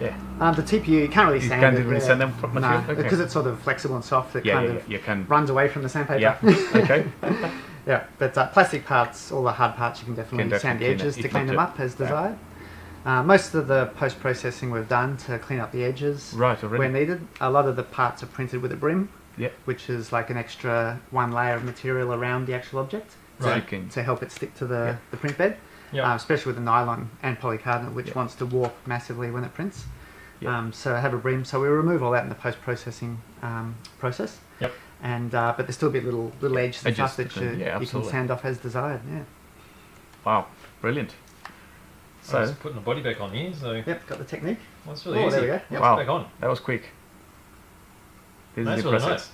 [SPEAKER 1] Yeah.
[SPEAKER 3] The TPU, you can't really
[SPEAKER 1] You
[SPEAKER 3] sand
[SPEAKER 1] can't
[SPEAKER 3] it.
[SPEAKER 1] really sand them from material? Okay.
[SPEAKER 3] because it's sort of flexible and soft. It
[SPEAKER 1] Yeah,
[SPEAKER 3] kind
[SPEAKER 1] yeah,
[SPEAKER 3] of
[SPEAKER 1] you can.
[SPEAKER 3] runs away from the sandpaper.
[SPEAKER 1] Yeah. Okay.
[SPEAKER 3] Yeah, but plastic parts, all the hard parts, you can definitely sand the
[SPEAKER 1] clean it
[SPEAKER 3] edges
[SPEAKER 1] if
[SPEAKER 3] to
[SPEAKER 1] you
[SPEAKER 3] clean
[SPEAKER 1] want
[SPEAKER 3] them
[SPEAKER 1] to.
[SPEAKER 3] up as
[SPEAKER 1] Yeah.
[SPEAKER 3] desired. Most of the post-processing we've done to clean up the edges
[SPEAKER 1] Right, already.
[SPEAKER 3] where needed. A lot of the parts are printed with a brim,
[SPEAKER 1] Yeah.
[SPEAKER 3] which is like an extra one layer of material around the actual object
[SPEAKER 1] So you
[SPEAKER 2] Right.
[SPEAKER 1] can.
[SPEAKER 3] to help it stick to the print bed,
[SPEAKER 2] Yeah.
[SPEAKER 3] especially with the nylon and polycarbonate, which
[SPEAKER 1] Yeah.
[SPEAKER 3] wants to warp massively when it prints.
[SPEAKER 1] Yeah.
[SPEAKER 3] So I have a brim, so we remove all that in the post-processing process.
[SPEAKER 2] Yep.
[SPEAKER 3] And but there's still be little edges and
[SPEAKER 1] Edges
[SPEAKER 3] stuff that
[SPEAKER 1] to
[SPEAKER 3] you,
[SPEAKER 1] clean, yeah,
[SPEAKER 3] you can
[SPEAKER 1] absolutely.
[SPEAKER 3] sand off as desired. Yeah.
[SPEAKER 1] Wow. Brilliant.
[SPEAKER 2] So I was
[SPEAKER 1] So
[SPEAKER 2] putting the body back on here, so
[SPEAKER 3] Yep, got the technique.
[SPEAKER 2] that's really
[SPEAKER 3] Oh,
[SPEAKER 2] easy.
[SPEAKER 3] there we go.
[SPEAKER 2] Yep,
[SPEAKER 1] Wow.
[SPEAKER 2] back on.
[SPEAKER 1] that was quick. This
[SPEAKER 2] That's
[SPEAKER 1] is
[SPEAKER 2] really
[SPEAKER 1] impressive.
[SPEAKER 2] nice.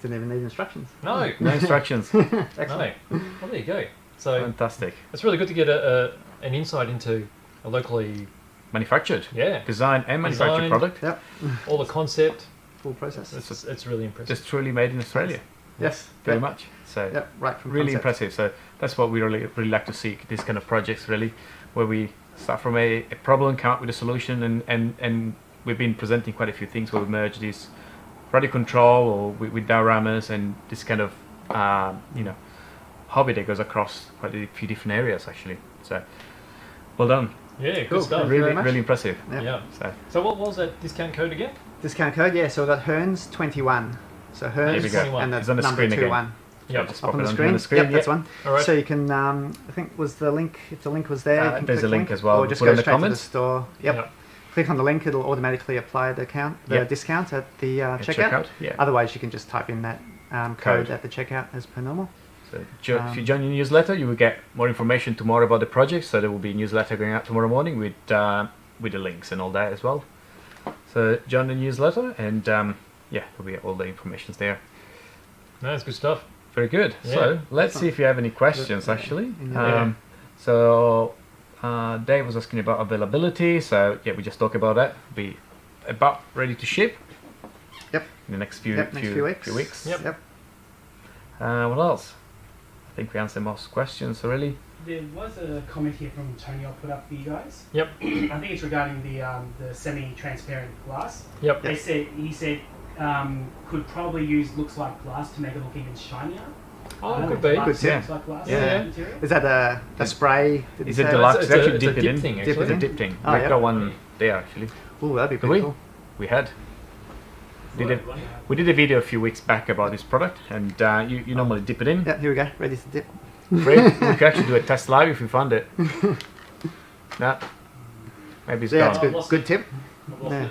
[SPEAKER 3] Didn't even need instructions.
[SPEAKER 2] No,
[SPEAKER 1] No instructions.
[SPEAKER 2] no.
[SPEAKER 3] Excellent.
[SPEAKER 2] Well, there you go. So
[SPEAKER 1] Fantastic.
[SPEAKER 2] it's really good to get an insight into a locally,
[SPEAKER 1] Manufactured.
[SPEAKER 2] yeah,
[SPEAKER 1] Design and manufactured
[SPEAKER 2] Design.
[SPEAKER 1] product.
[SPEAKER 3] Yep.
[SPEAKER 2] all the concept.
[SPEAKER 3] Full process.
[SPEAKER 2] It's really impressive.
[SPEAKER 1] Just truly made in Australia.
[SPEAKER 3] Yes.
[SPEAKER 1] Very
[SPEAKER 3] Yep.
[SPEAKER 1] much. So
[SPEAKER 3] Yep. Right from
[SPEAKER 1] really
[SPEAKER 3] concept.
[SPEAKER 1] impressive. So that's what we really like to see. These kind of projects really, where we start from a problem, come up with a solution, and we've been presenting quite a few things where we merge this radio control or with dioramas and this kind of hobby that goes across quite a few different areas actually. So well done.
[SPEAKER 2] Yeah, good
[SPEAKER 3] Cool.
[SPEAKER 2] stuff.
[SPEAKER 3] Thank you very
[SPEAKER 1] Really,
[SPEAKER 3] much.
[SPEAKER 1] really impressive.
[SPEAKER 3] Yep.
[SPEAKER 2] Yeah.
[SPEAKER 1] So
[SPEAKER 2] So what was that discount code again?
[SPEAKER 3] Discount code, yeah. So we've got Hearns 21. So
[SPEAKER 1] Here we
[SPEAKER 3] Hearns
[SPEAKER 1] go.
[SPEAKER 3] and the
[SPEAKER 1] It's on the
[SPEAKER 3] number
[SPEAKER 1] screen again.
[SPEAKER 3] 21
[SPEAKER 2] Yeah.
[SPEAKER 1] just
[SPEAKER 3] up
[SPEAKER 1] pop
[SPEAKER 3] on
[SPEAKER 1] it
[SPEAKER 3] the
[SPEAKER 1] on
[SPEAKER 3] screen. Yep, that's
[SPEAKER 1] Yep.
[SPEAKER 3] one.
[SPEAKER 2] All right.
[SPEAKER 3] So you can, I think was the link. If the link was there, you can
[SPEAKER 1] there's
[SPEAKER 3] click
[SPEAKER 1] a link as well.
[SPEAKER 3] Or just
[SPEAKER 1] Put
[SPEAKER 3] go
[SPEAKER 1] in the
[SPEAKER 3] straight
[SPEAKER 1] comments.
[SPEAKER 3] to the store. Yep.
[SPEAKER 2] Yeah.
[SPEAKER 3] Click on the link; it'll automatically apply the
[SPEAKER 1] Yep.
[SPEAKER 3] discount at the
[SPEAKER 1] At
[SPEAKER 3] checkout.
[SPEAKER 1] Yeah.
[SPEAKER 3] Otherwise, you can just type in that code
[SPEAKER 1] Code.
[SPEAKER 3] at the checkout as per normal.
[SPEAKER 1] So if you join your newsletter, you will get more information tomorrow about the project. So there will be a newsletter going out tomorrow morning with the links and all that as well. So join the newsletter, and there'll be all the information there.
[SPEAKER 2] No, that's good stuff.
[SPEAKER 1] Very good.
[SPEAKER 2] Yeah.
[SPEAKER 1] So let's see if you have any questions actually.
[SPEAKER 2] Yeah.
[SPEAKER 1] So Dave was asking about availability. So yeah, we just talked about that. Be about ready to ship.
[SPEAKER 3] Yep.
[SPEAKER 1] In the next few
[SPEAKER 3] Next few weeks.
[SPEAKER 2] Yep.
[SPEAKER 3] Yep.
[SPEAKER 1] What else? I think we answered most questions already.
[SPEAKER 4] There was a comment here from Tony I'll put up for you guys.
[SPEAKER 2] Yep.
[SPEAKER 4] I think it's regarding the semi-transparent glass.
[SPEAKER 2] Yep.
[SPEAKER 4] He said could probably use looks like glass to make it look even shinier.
[SPEAKER 2] Oh, could be.
[SPEAKER 3] Good
[SPEAKER 4] Looks
[SPEAKER 3] tip.
[SPEAKER 4] like glass
[SPEAKER 1] Yeah.
[SPEAKER 4] material.
[SPEAKER 3] Is that a spray? Did
[SPEAKER 1] Is
[SPEAKER 3] you
[SPEAKER 1] it
[SPEAKER 3] say?
[SPEAKER 1] deluxe?
[SPEAKER 2] It's
[SPEAKER 1] It's actually
[SPEAKER 2] a
[SPEAKER 1] dip it
[SPEAKER 2] dip
[SPEAKER 1] in.
[SPEAKER 2] thing,
[SPEAKER 3] Dip
[SPEAKER 2] actually.
[SPEAKER 3] it
[SPEAKER 1] It's a
[SPEAKER 3] in?
[SPEAKER 1] dip thing.
[SPEAKER 3] Oh,
[SPEAKER 1] We've
[SPEAKER 3] yeah.
[SPEAKER 1] got one there actually.
[SPEAKER 3] Ooh, that'd be
[SPEAKER 1] Did
[SPEAKER 3] pretty
[SPEAKER 1] we?
[SPEAKER 3] cool.
[SPEAKER 1] We had. We did a video a few weeks back about this product, and you normally dip it in.
[SPEAKER 3] Yeah, here we go. Ready to dip.
[SPEAKER 1] Great. We could actually do a test live if we found it. Nah. Maybe it's
[SPEAKER 3] Yeah,
[SPEAKER 1] gone.
[SPEAKER 3] it's good tip. Yeah.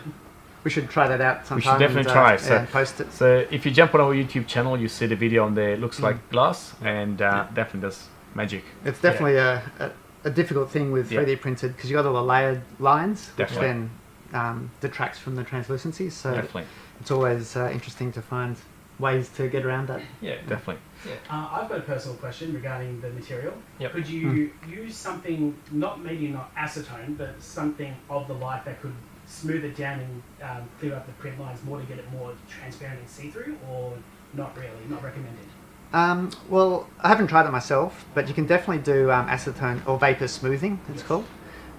[SPEAKER 3] We should try that out sometime.
[SPEAKER 1] definitely
[SPEAKER 3] and,
[SPEAKER 1] try, so-
[SPEAKER 3] and post it.
[SPEAKER 1] So if you jump on our YouTube channel, you see the video on there. It looks like glass, and definitely does magic.
[SPEAKER 3] It's definitely a difficult thing with
[SPEAKER 1] Yeah.
[SPEAKER 3] 3D printed because you got all the layered lines, which
[SPEAKER 1] Definitely.
[SPEAKER 3] then detracts from the translucency. So
[SPEAKER 1] Definitely,
[SPEAKER 3] it's always interesting to find ways to get around that.
[SPEAKER 2] Yeah.
[SPEAKER 1] definitely.
[SPEAKER 4] I've got a personal question regarding the material.
[SPEAKER 2] Yep.
[SPEAKER 4] Could you use something, maybe not acetone, but something of the like that could smooth it down and clear up the print lines more to get it more transparent and see-through, or not really, not recommended?
[SPEAKER 3] Well, I haven't tried it myself, but you can definitely do acetone or vapor smoothing, it's called.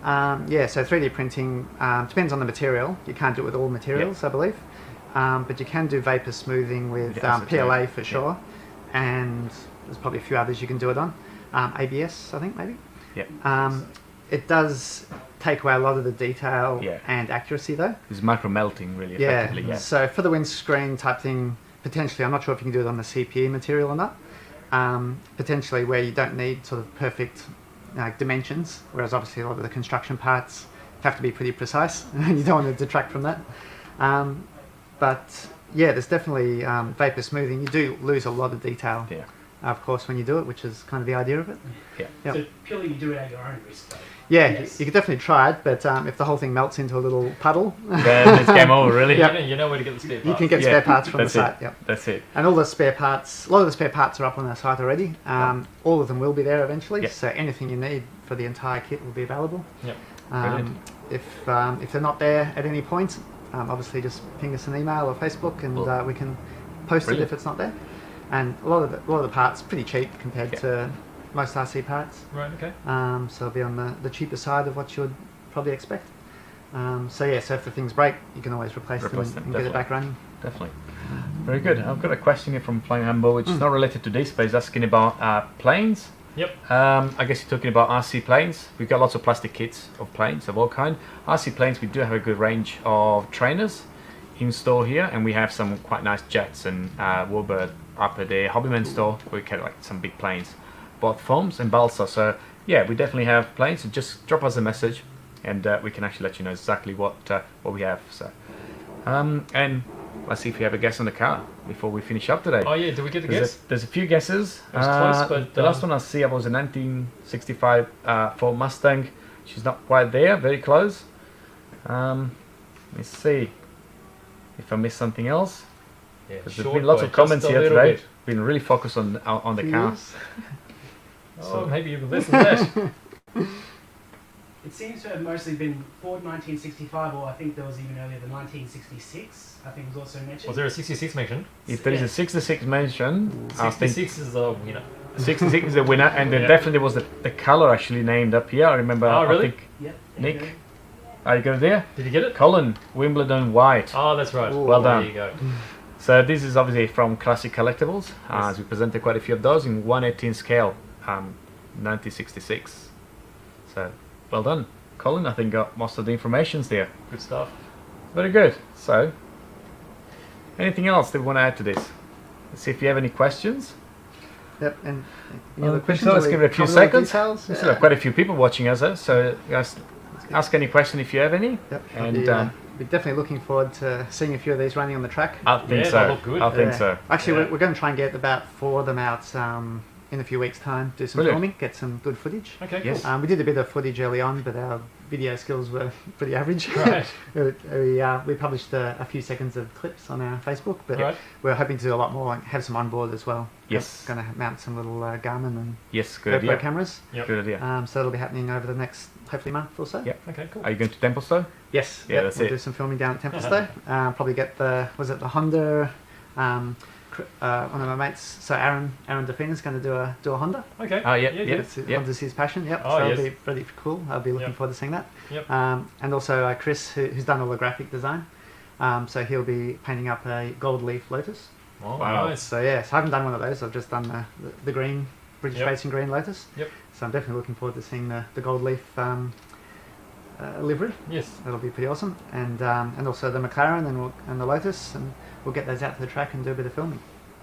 [SPEAKER 3] So 3D printing depends on the material. You can't do it with all materials, I believe. But you can do vapor smoothing with
[SPEAKER 1] acetone.
[SPEAKER 3] PLA for sure. And there's probably a few others you can do it on. ABS, I think, maybe.
[SPEAKER 1] Yeah.
[SPEAKER 3] It does take away a lot of the detail
[SPEAKER 1] Yeah.
[SPEAKER 3] and accuracy, though.
[SPEAKER 1] It's micro melting really effectively. Yeah.
[SPEAKER 3] So for the windscreen type thing, potentially, I'm not sure if you can do it on the CPE material or not. Potentially where you don't need sort of perfect dimensions, whereas obviously a lot of the construction parts have to be pretty precise. You don't want to detract from that. But yeah, there's definitely vapor smoothing. You do lose a lot of detail, of course, when you do it, which is kind of the idea of it.
[SPEAKER 1] Yeah.
[SPEAKER 3] Yep.
[SPEAKER 4] So purely you do it at your own risk, though.
[SPEAKER 3] Yeah,
[SPEAKER 4] Yes.
[SPEAKER 3] you could definitely try it, but if the whole thing melts into a little puddle,
[SPEAKER 1] Then it's game over, really.
[SPEAKER 2] You know where to get the spare parts.
[SPEAKER 3] you can get spare parts from the
[SPEAKER 1] That's
[SPEAKER 3] site.
[SPEAKER 1] it.
[SPEAKER 3] Yep.
[SPEAKER 1] That's it.
[SPEAKER 3] And all the spare parts, a lot of the spare parts are up on our site already. All of them will be there eventually,
[SPEAKER 1] Yep.
[SPEAKER 3] so anything you need for the entire kit will be available.
[SPEAKER 2] Yep.
[SPEAKER 1] Brilliant.
[SPEAKER 3] If they're not there at any point, obviously just ping us an email or Facebook, and we can post
[SPEAKER 1] Brilliant.
[SPEAKER 3] it if it's not there. And a lot of the parts are pretty cheap compared to most RC parts.
[SPEAKER 2] Right. Okay.
[SPEAKER 3] So it'll be on the cheaper side of what you would probably expect. So if the things break, you can always replace them and get it back running.
[SPEAKER 1] Definitely. Very good. I've got a question here from Flying Humble, which is not related to this, but he's asking about planes.
[SPEAKER 2] Yep.
[SPEAKER 1] I guess you're talking about RC planes. We've got lots of plastic kits of planes of all kind. RC planes, we do have a good range of trainers in store here, and we have some quite nice jets and warbird up at the Hobbyman store. We carry like some big planes, both foams and balsa. So yeah, we definitely have planes. So just drop us a message, and we can actually let you know exactly what we have. So and let's see if we have a guess on the car before we finish up today.
[SPEAKER 2] Oh yeah, did we get the guess?
[SPEAKER 1] There's a few guesses.
[SPEAKER 2] It was close, but
[SPEAKER 1] the last one I see was a 1965 Ford Mustang. She's not quite there, very close. Let me see if I missed something else.
[SPEAKER 2] Yeah,
[SPEAKER 1] There's been lots of comments here today. Been really focused on the car.
[SPEAKER 2] Oh, maybe even less than that.
[SPEAKER 4] It seems to have mostly been Ford 1965, or I think there was even earlier the 1966. I think was also mentioned.
[SPEAKER 2] Was there a 66 mentioned?
[SPEAKER 1] If there is a 66 mention, I think
[SPEAKER 2] 66 is the winner.
[SPEAKER 1] 66 is the winner, and then definitely was the color actually named up here. I remember.
[SPEAKER 2] Oh, really?
[SPEAKER 1] I think
[SPEAKER 4] Yep.
[SPEAKER 1] Nick, are you go there?
[SPEAKER 2] Did you get it?
[SPEAKER 1] Colin, Wimbledon white.
[SPEAKER 2] Oh, that's right.
[SPEAKER 3] Ooh,
[SPEAKER 1] well done.
[SPEAKER 2] There you go.
[SPEAKER 1] So this is obviously from Classic Collectables, as we presented quite a few of those in 1/18 scale, 1966. So well done, Colin. I think got most of the informations there.
[SPEAKER 2] Good stuff.
[SPEAKER 1] Very good. So anything else that we want to add to this? Let's see if you have any questions.
[SPEAKER 3] Yep, and
[SPEAKER 1] So let's give it a few seconds. We still have quite a few people watching us, so guys, ask any question if you have any.
[SPEAKER 3] Yep,
[SPEAKER 1] And
[SPEAKER 3] we're definitely looking forward to seeing a few of these running on the track.
[SPEAKER 1] I think
[SPEAKER 2] Yeah,
[SPEAKER 1] so.
[SPEAKER 2] they look good.
[SPEAKER 1] I think
[SPEAKER 3] Yeah.
[SPEAKER 1] so.
[SPEAKER 3] Actually, we're going to try and get about 4 of them out in a few weeks' time. Do some
[SPEAKER 1] Brilliant.
[SPEAKER 3] filming, get some good footage.
[SPEAKER 2] Okay, cool.
[SPEAKER 1] Yes.
[SPEAKER 3] We did a bit of footage early on, but our video skills were pretty average.
[SPEAKER 2] Right.
[SPEAKER 3] we published a few seconds of clips on our Facebook, but
[SPEAKER 2] Right.
[SPEAKER 3] we're hoping to do a lot more, have some on board as well.
[SPEAKER 1] Yes.
[SPEAKER 3] Going to mount some little Garmin and
[SPEAKER 1] Yes, good
[SPEAKER 3] GoPro
[SPEAKER 1] idea.
[SPEAKER 3] cameras.
[SPEAKER 2] Yep.
[SPEAKER 1] Good idea.
[SPEAKER 3] So that'll be happening over the next, hopefully, month or so.
[SPEAKER 1] Yep.
[SPEAKER 2] Okay, cool.
[SPEAKER 1] Are you going to Templestowe?
[SPEAKER 3] Yes.
[SPEAKER 1] Yeah, that's
[SPEAKER 3] we'll
[SPEAKER 1] it.
[SPEAKER 3] do some filming down at Templestowe. Probably get the Honda. One of my mates, so Aaron Defina's going to do a Honda.
[SPEAKER 2] Okay.
[SPEAKER 1] Oh, yeah,
[SPEAKER 2] yeah.
[SPEAKER 1] yeah.
[SPEAKER 3] Honda's his passion. Yep.
[SPEAKER 2] Oh,
[SPEAKER 3] so
[SPEAKER 2] yes.
[SPEAKER 3] it'll be really cool. I'll be looking
[SPEAKER 2] Yep.
[SPEAKER 3] forward to seeing that.
[SPEAKER 2] Yep.
[SPEAKER 3] And also Chris, who's done all the graphic design. So he'll be painting up a gold leaf Lotus.
[SPEAKER 2] Oh,
[SPEAKER 1] Wow.
[SPEAKER 2] nice.
[SPEAKER 3] So yeah, so I haven't done one of those. I've just done the green British
[SPEAKER 2] Yep.
[SPEAKER 3] Racing green Lotus.
[SPEAKER 2] Yep.
[SPEAKER 3] So I'm definitely looking forward to seeing the gold leaf livery.
[SPEAKER 2] Yes.
[SPEAKER 3] That'll be pretty awesome. And also the McLaren and the Lotus, and we'll get those out to the track and do a bit of filming.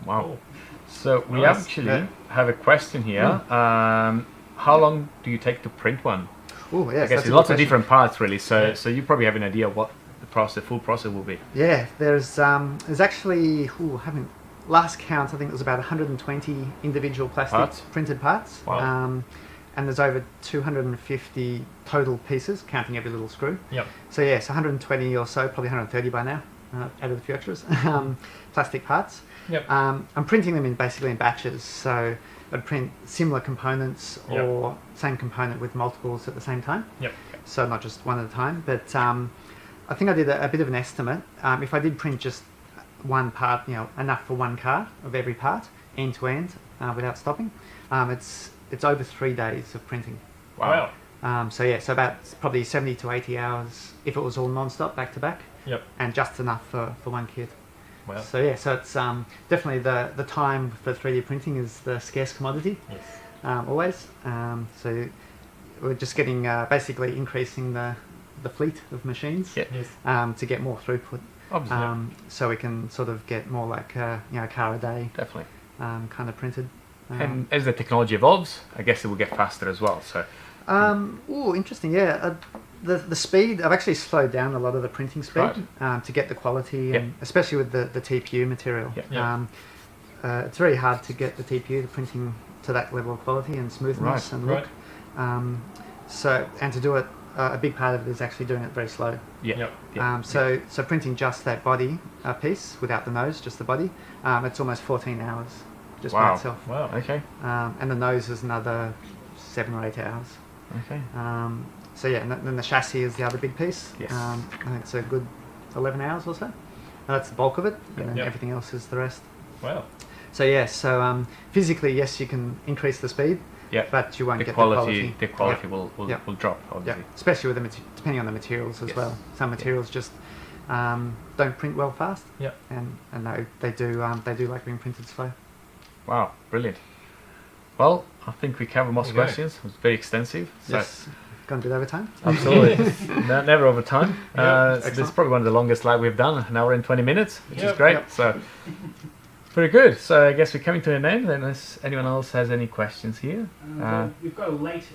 [SPEAKER 1] Wow.
[SPEAKER 2] Cool.
[SPEAKER 1] So we
[SPEAKER 2] Nice.
[SPEAKER 1] actually have a question here. How long do you take to print one?
[SPEAKER 3] Oh yes,
[SPEAKER 1] I guess
[SPEAKER 3] that's a
[SPEAKER 1] there's
[SPEAKER 3] good
[SPEAKER 1] lots of
[SPEAKER 3] question.
[SPEAKER 1] different parts really. So
[SPEAKER 2] Yeah.
[SPEAKER 1] so you probably have an idea what the full process will be.
[SPEAKER 3] Yeah, there's actually last count I think it was about 120 individual plastic
[SPEAKER 1] Parts?
[SPEAKER 3] printed parts.
[SPEAKER 1] Wow.
[SPEAKER 3] And there's over 250 total pieces, counting every little screw.
[SPEAKER 2] Yep.
[SPEAKER 3] So yes, 120 or so, probably 130 by now, out of a few extras, plastic parts.
[SPEAKER 2] Yep.
[SPEAKER 3] I'm printing them basically in batches, so I'd print similar components
[SPEAKER 2] Yep.
[SPEAKER 3] or same component with multiples at the same time.
[SPEAKER 2] Yep.
[SPEAKER 3] So not just one at a time, but I think I did a bit of an estimate. If I did print just one part, enough for one car of every part, end to end, without stopping, it's over 3 days of printing.
[SPEAKER 2] Wow.
[SPEAKER 3] So about probably 70 to 80 hours if it was all non-stop, back to back,
[SPEAKER 2] Yep.
[SPEAKER 3] and just enough for one kit.
[SPEAKER 2] Wow.
[SPEAKER 3] So it's definitely the time for 3D printing is the scarce commodity,
[SPEAKER 2] Yes.
[SPEAKER 3] always. So we're just getting basically increasing the fleet of machines
[SPEAKER 1] Yeah.
[SPEAKER 2] Yes.
[SPEAKER 3] to get more throughput.
[SPEAKER 1] Obviously.
[SPEAKER 3] So we can sort of get more like a car a day
[SPEAKER 1] Definitely.
[SPEAKER 3] kind of printed.
[SPEAKER 1] And as the technology evolves, I guess it will get faster as well. So
[SPEAKER 3] Oh, interesting. Yeah, the speed. I've actually slowed down a lot of the printing speed to get the quality, and especially with the TPU material. It's very hard to get the TPU, the printing, to that level of quality and smoothness and look. So, and to do it, a big part of it is actually doing it very slow. So printing just that body piece without the nose, just the body, it's almost 14 hours just by itself.
[SPEAKER 1] Wow. Okay.
[SPEAKER 3] And the nose is another 7 or 8 hours.
[SPEAKER 1] Okay.
[SPEAKER 3] So yeah, and then the chassis is the other big piece.
[SPEAKER 1] Yes.
[SPEAKER 3] I think it's a good 11 hours or so. And that's the bulk of it, and then everything else is the rest.
[SPEAKER 2] Wow.
[SPEAKER 3] So yeah, so physically, yes, you can increase the speed, but you won't get the quality.
[SPEAKER 1] The quality will drop, obviously.
[SPEAKER 3] Especially with depending on the materials as well. Some materials just don't print well fast. And they do like being printed slow.
[SPEAKER 1] Wow, brilliant. Well, I think we covered most questions. It was very extensive.
[SPEAKER 3] Yes. Gone a bit over time.
[SPEAKER 1] Absolutely. Never over time. So this is probably one of the longest live we've done, an hour and 20 minutes, which is great. So very good. So I guess we're coming to an end, unless anyone else has any questions here.
[SPEAKER 4] We've got a late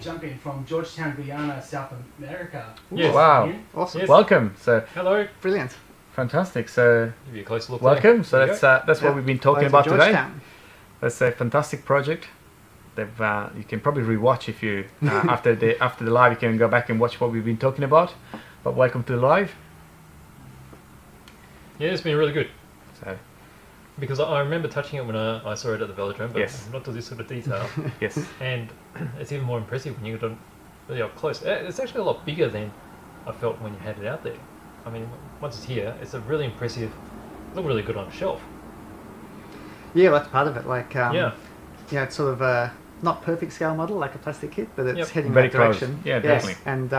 [SPEAKER 4] jump in from Georgetown, Guyana, South America.
[SPEAKER 1] Yes. Wow.
[SPEAKER 3] Awesome.
[SPEAKER 1] Yes. Welcome. So
[SPEAKER 2] hello.
[SPEAKER 3] Brilliant.
[SPEAKER 1] Fantastic. So
[SPEAKER 2] give you a closer look.
[SPEAKER 1] Welcome. So that's what we've been talking about today. That's a fantastic project. You can probably rewatch if you after the live. You can go back and watch what we've been talking about. But welcome to the live.
[SPEAKER 2] Yeah, it's been really good.
[SPEAKER 1] So,
[SPEAKER 2] because I remember touching it when I saw it at the Velodrome, but not to this sort of detail. And it's even more impressive when you get really up close. It's actually a lot bigger than I felt when you had it out there. I mean, once it's here, it's a really impressive. Look really good on a shelf.
[SPEAKER 3] Yeah, well, that's part of it. Like, it's sort of a not perfect scale model like a plastic kit, but it's heading
[SPEAKER 1] very
[SPEAKER 3] that direction.
[SPEAKER 1] Close. Yeah, definitely.
[SPEAKER 3] And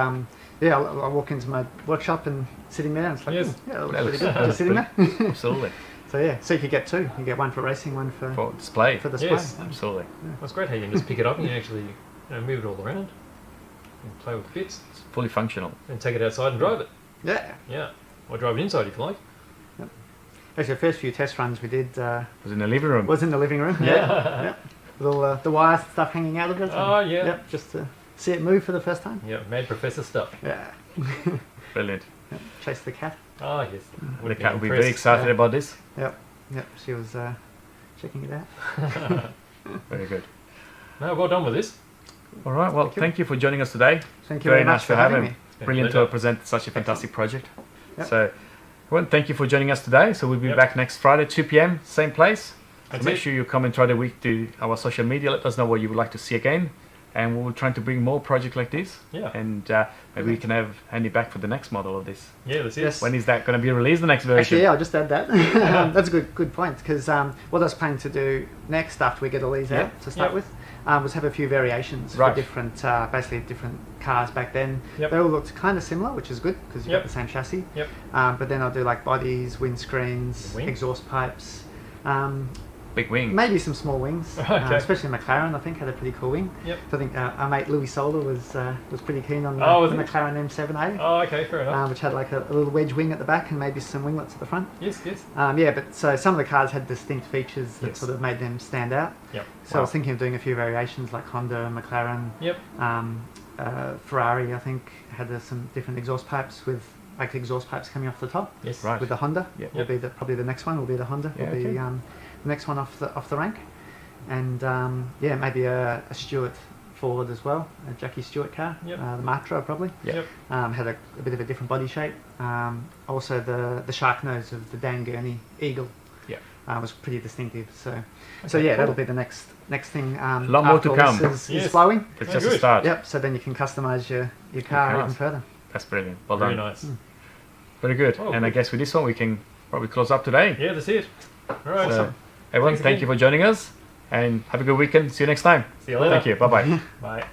[SPEAKER 3] I'll walk into my workshop and sitting there, and it's like, that looks pretty good. Just sitting there.
[SPEAKER 1] Absolutely.
[SPEAKER 3] So you could get 2. You get one for racing, one for
[SPEAKER 1] display.
[SPEAKER 3] For display.
[SPEAKER 1] Yes, absolutely.
[SPEAKER 2] Well, it's great how you can just pick it up and you actually move it all around and play with the bits.
[SPEAKER 1] It's fully functional.
[SPEAKER 2] And take it outside and drive it.
[SPEAKER 3] Yeah.
[SPEAKER 2] Or drive it inside if you like.
[SPEAKER 3] Actually, the first few test runs we did
[SPEAKER 1] was in the living room.
[SPEAKER 3] Was in the living room. Yeah. With all the wires and stuff hanging out of it.
[SPEAKER 2] Oh yeah.
[SPEAKER 3] Yep, just to see it move for the first time.
[SPEAKER 2] Yeah, Mad Professor stuff.
[SPEAKER 3] Yeah.
[SPEAKER 1] Brilliant.
[SPEAKER 3] Chase the cat.
[SPEAKER 2] Oh yes.
[SPEAKER 1] The cat will be very excited about this.
[SPEAKER 3] Yep. She was checking it out.
[SPEAKER 1] Very good.
[SPEAKER 2] No, well done with this.
[SPEAKER 1] All right. Well, thank you for joining us today.
[SPEAKER 3] Thank you very much for having me.
[SPEAKER 1] Brilliant to present such a fantastic project. So, everyone, thank you for joining us today. So we'll be back next Friday, 2 p.m, same place. So make sure you come and try the week to our social media. Let us know what you would like to see again. And we'll try to bring more projects like this. And maybe we can have Andy back for the next model of this.
[SPEAKER 2] Yeah, that's it.
[SPEAKER 3] Yes.
[SPEAKER 1] When is that going to be released, the next version?
[SPEAKER 3] Actually, I'll just add that. That's a good point, because what I was planning to do next after we get all these out to start with was have a few variations for different, basically different cars back then. They all looked kind of similar, which is good, because you've got the same chassis. But then I'll do like bodies, windscreens, exhaust pipes.
[SPEAKER 1] Big wings.
[SPEAKER 3] Maybe some small wings, especially McLaren. I think had a pretty cool wing. So I think our mate Louis Solder was pretty keen on the McLaren M7A.
[SPEAKER 2] Oh, okay, fair enough.
[SPEAKER 3] Which had like a little wedge wing at the back and maybe some winglets at the front.
[SPEAKER 2] Yes.
[SPEAKER 3] But so some of the cars had distinct features that sort of made them stand out. So I was thinking of doing a few variations like Honda, McLaren, Ferrari. I think had some different exhaust pipes with like exhaust pipes coming off the top. With the Honda. Will be probably the next one. Will be the Honda. Will be the next one off the rank, and maybe a Stewart Ford as well, a Jackie Stewart car, the Matra probably. Had a bit of a different body shape. Also the shark nose of the Dan Gurney Eagle was pretty distinctive. So that'll be the next thing.
[SPEAKER 1] A lot more to come.
[SPEAKER 3] Is flowing.
[SPEAKER 1] It's just a start.
[SPEAKER 3] So then you can customize your car even further.
[SPEAKER 1] That's brilliant. Well
[SPEAKER 2] Very
[SPEAKER 1] done.
[SPEAKER 2] nice.
[SPEAKER 1] Very good. And I guess with this one we can probably close up today.
[SPEAKER 2] Yeah, that's it. All right.
[SPEAKER 1] So, everyone, thank you for joining us, and have a good weekend. See you next time.
[SPEAKER 2] See you later.
[SPEAKER 1] Thank you. Bye-bye.
[SPEAKER 2] Bye.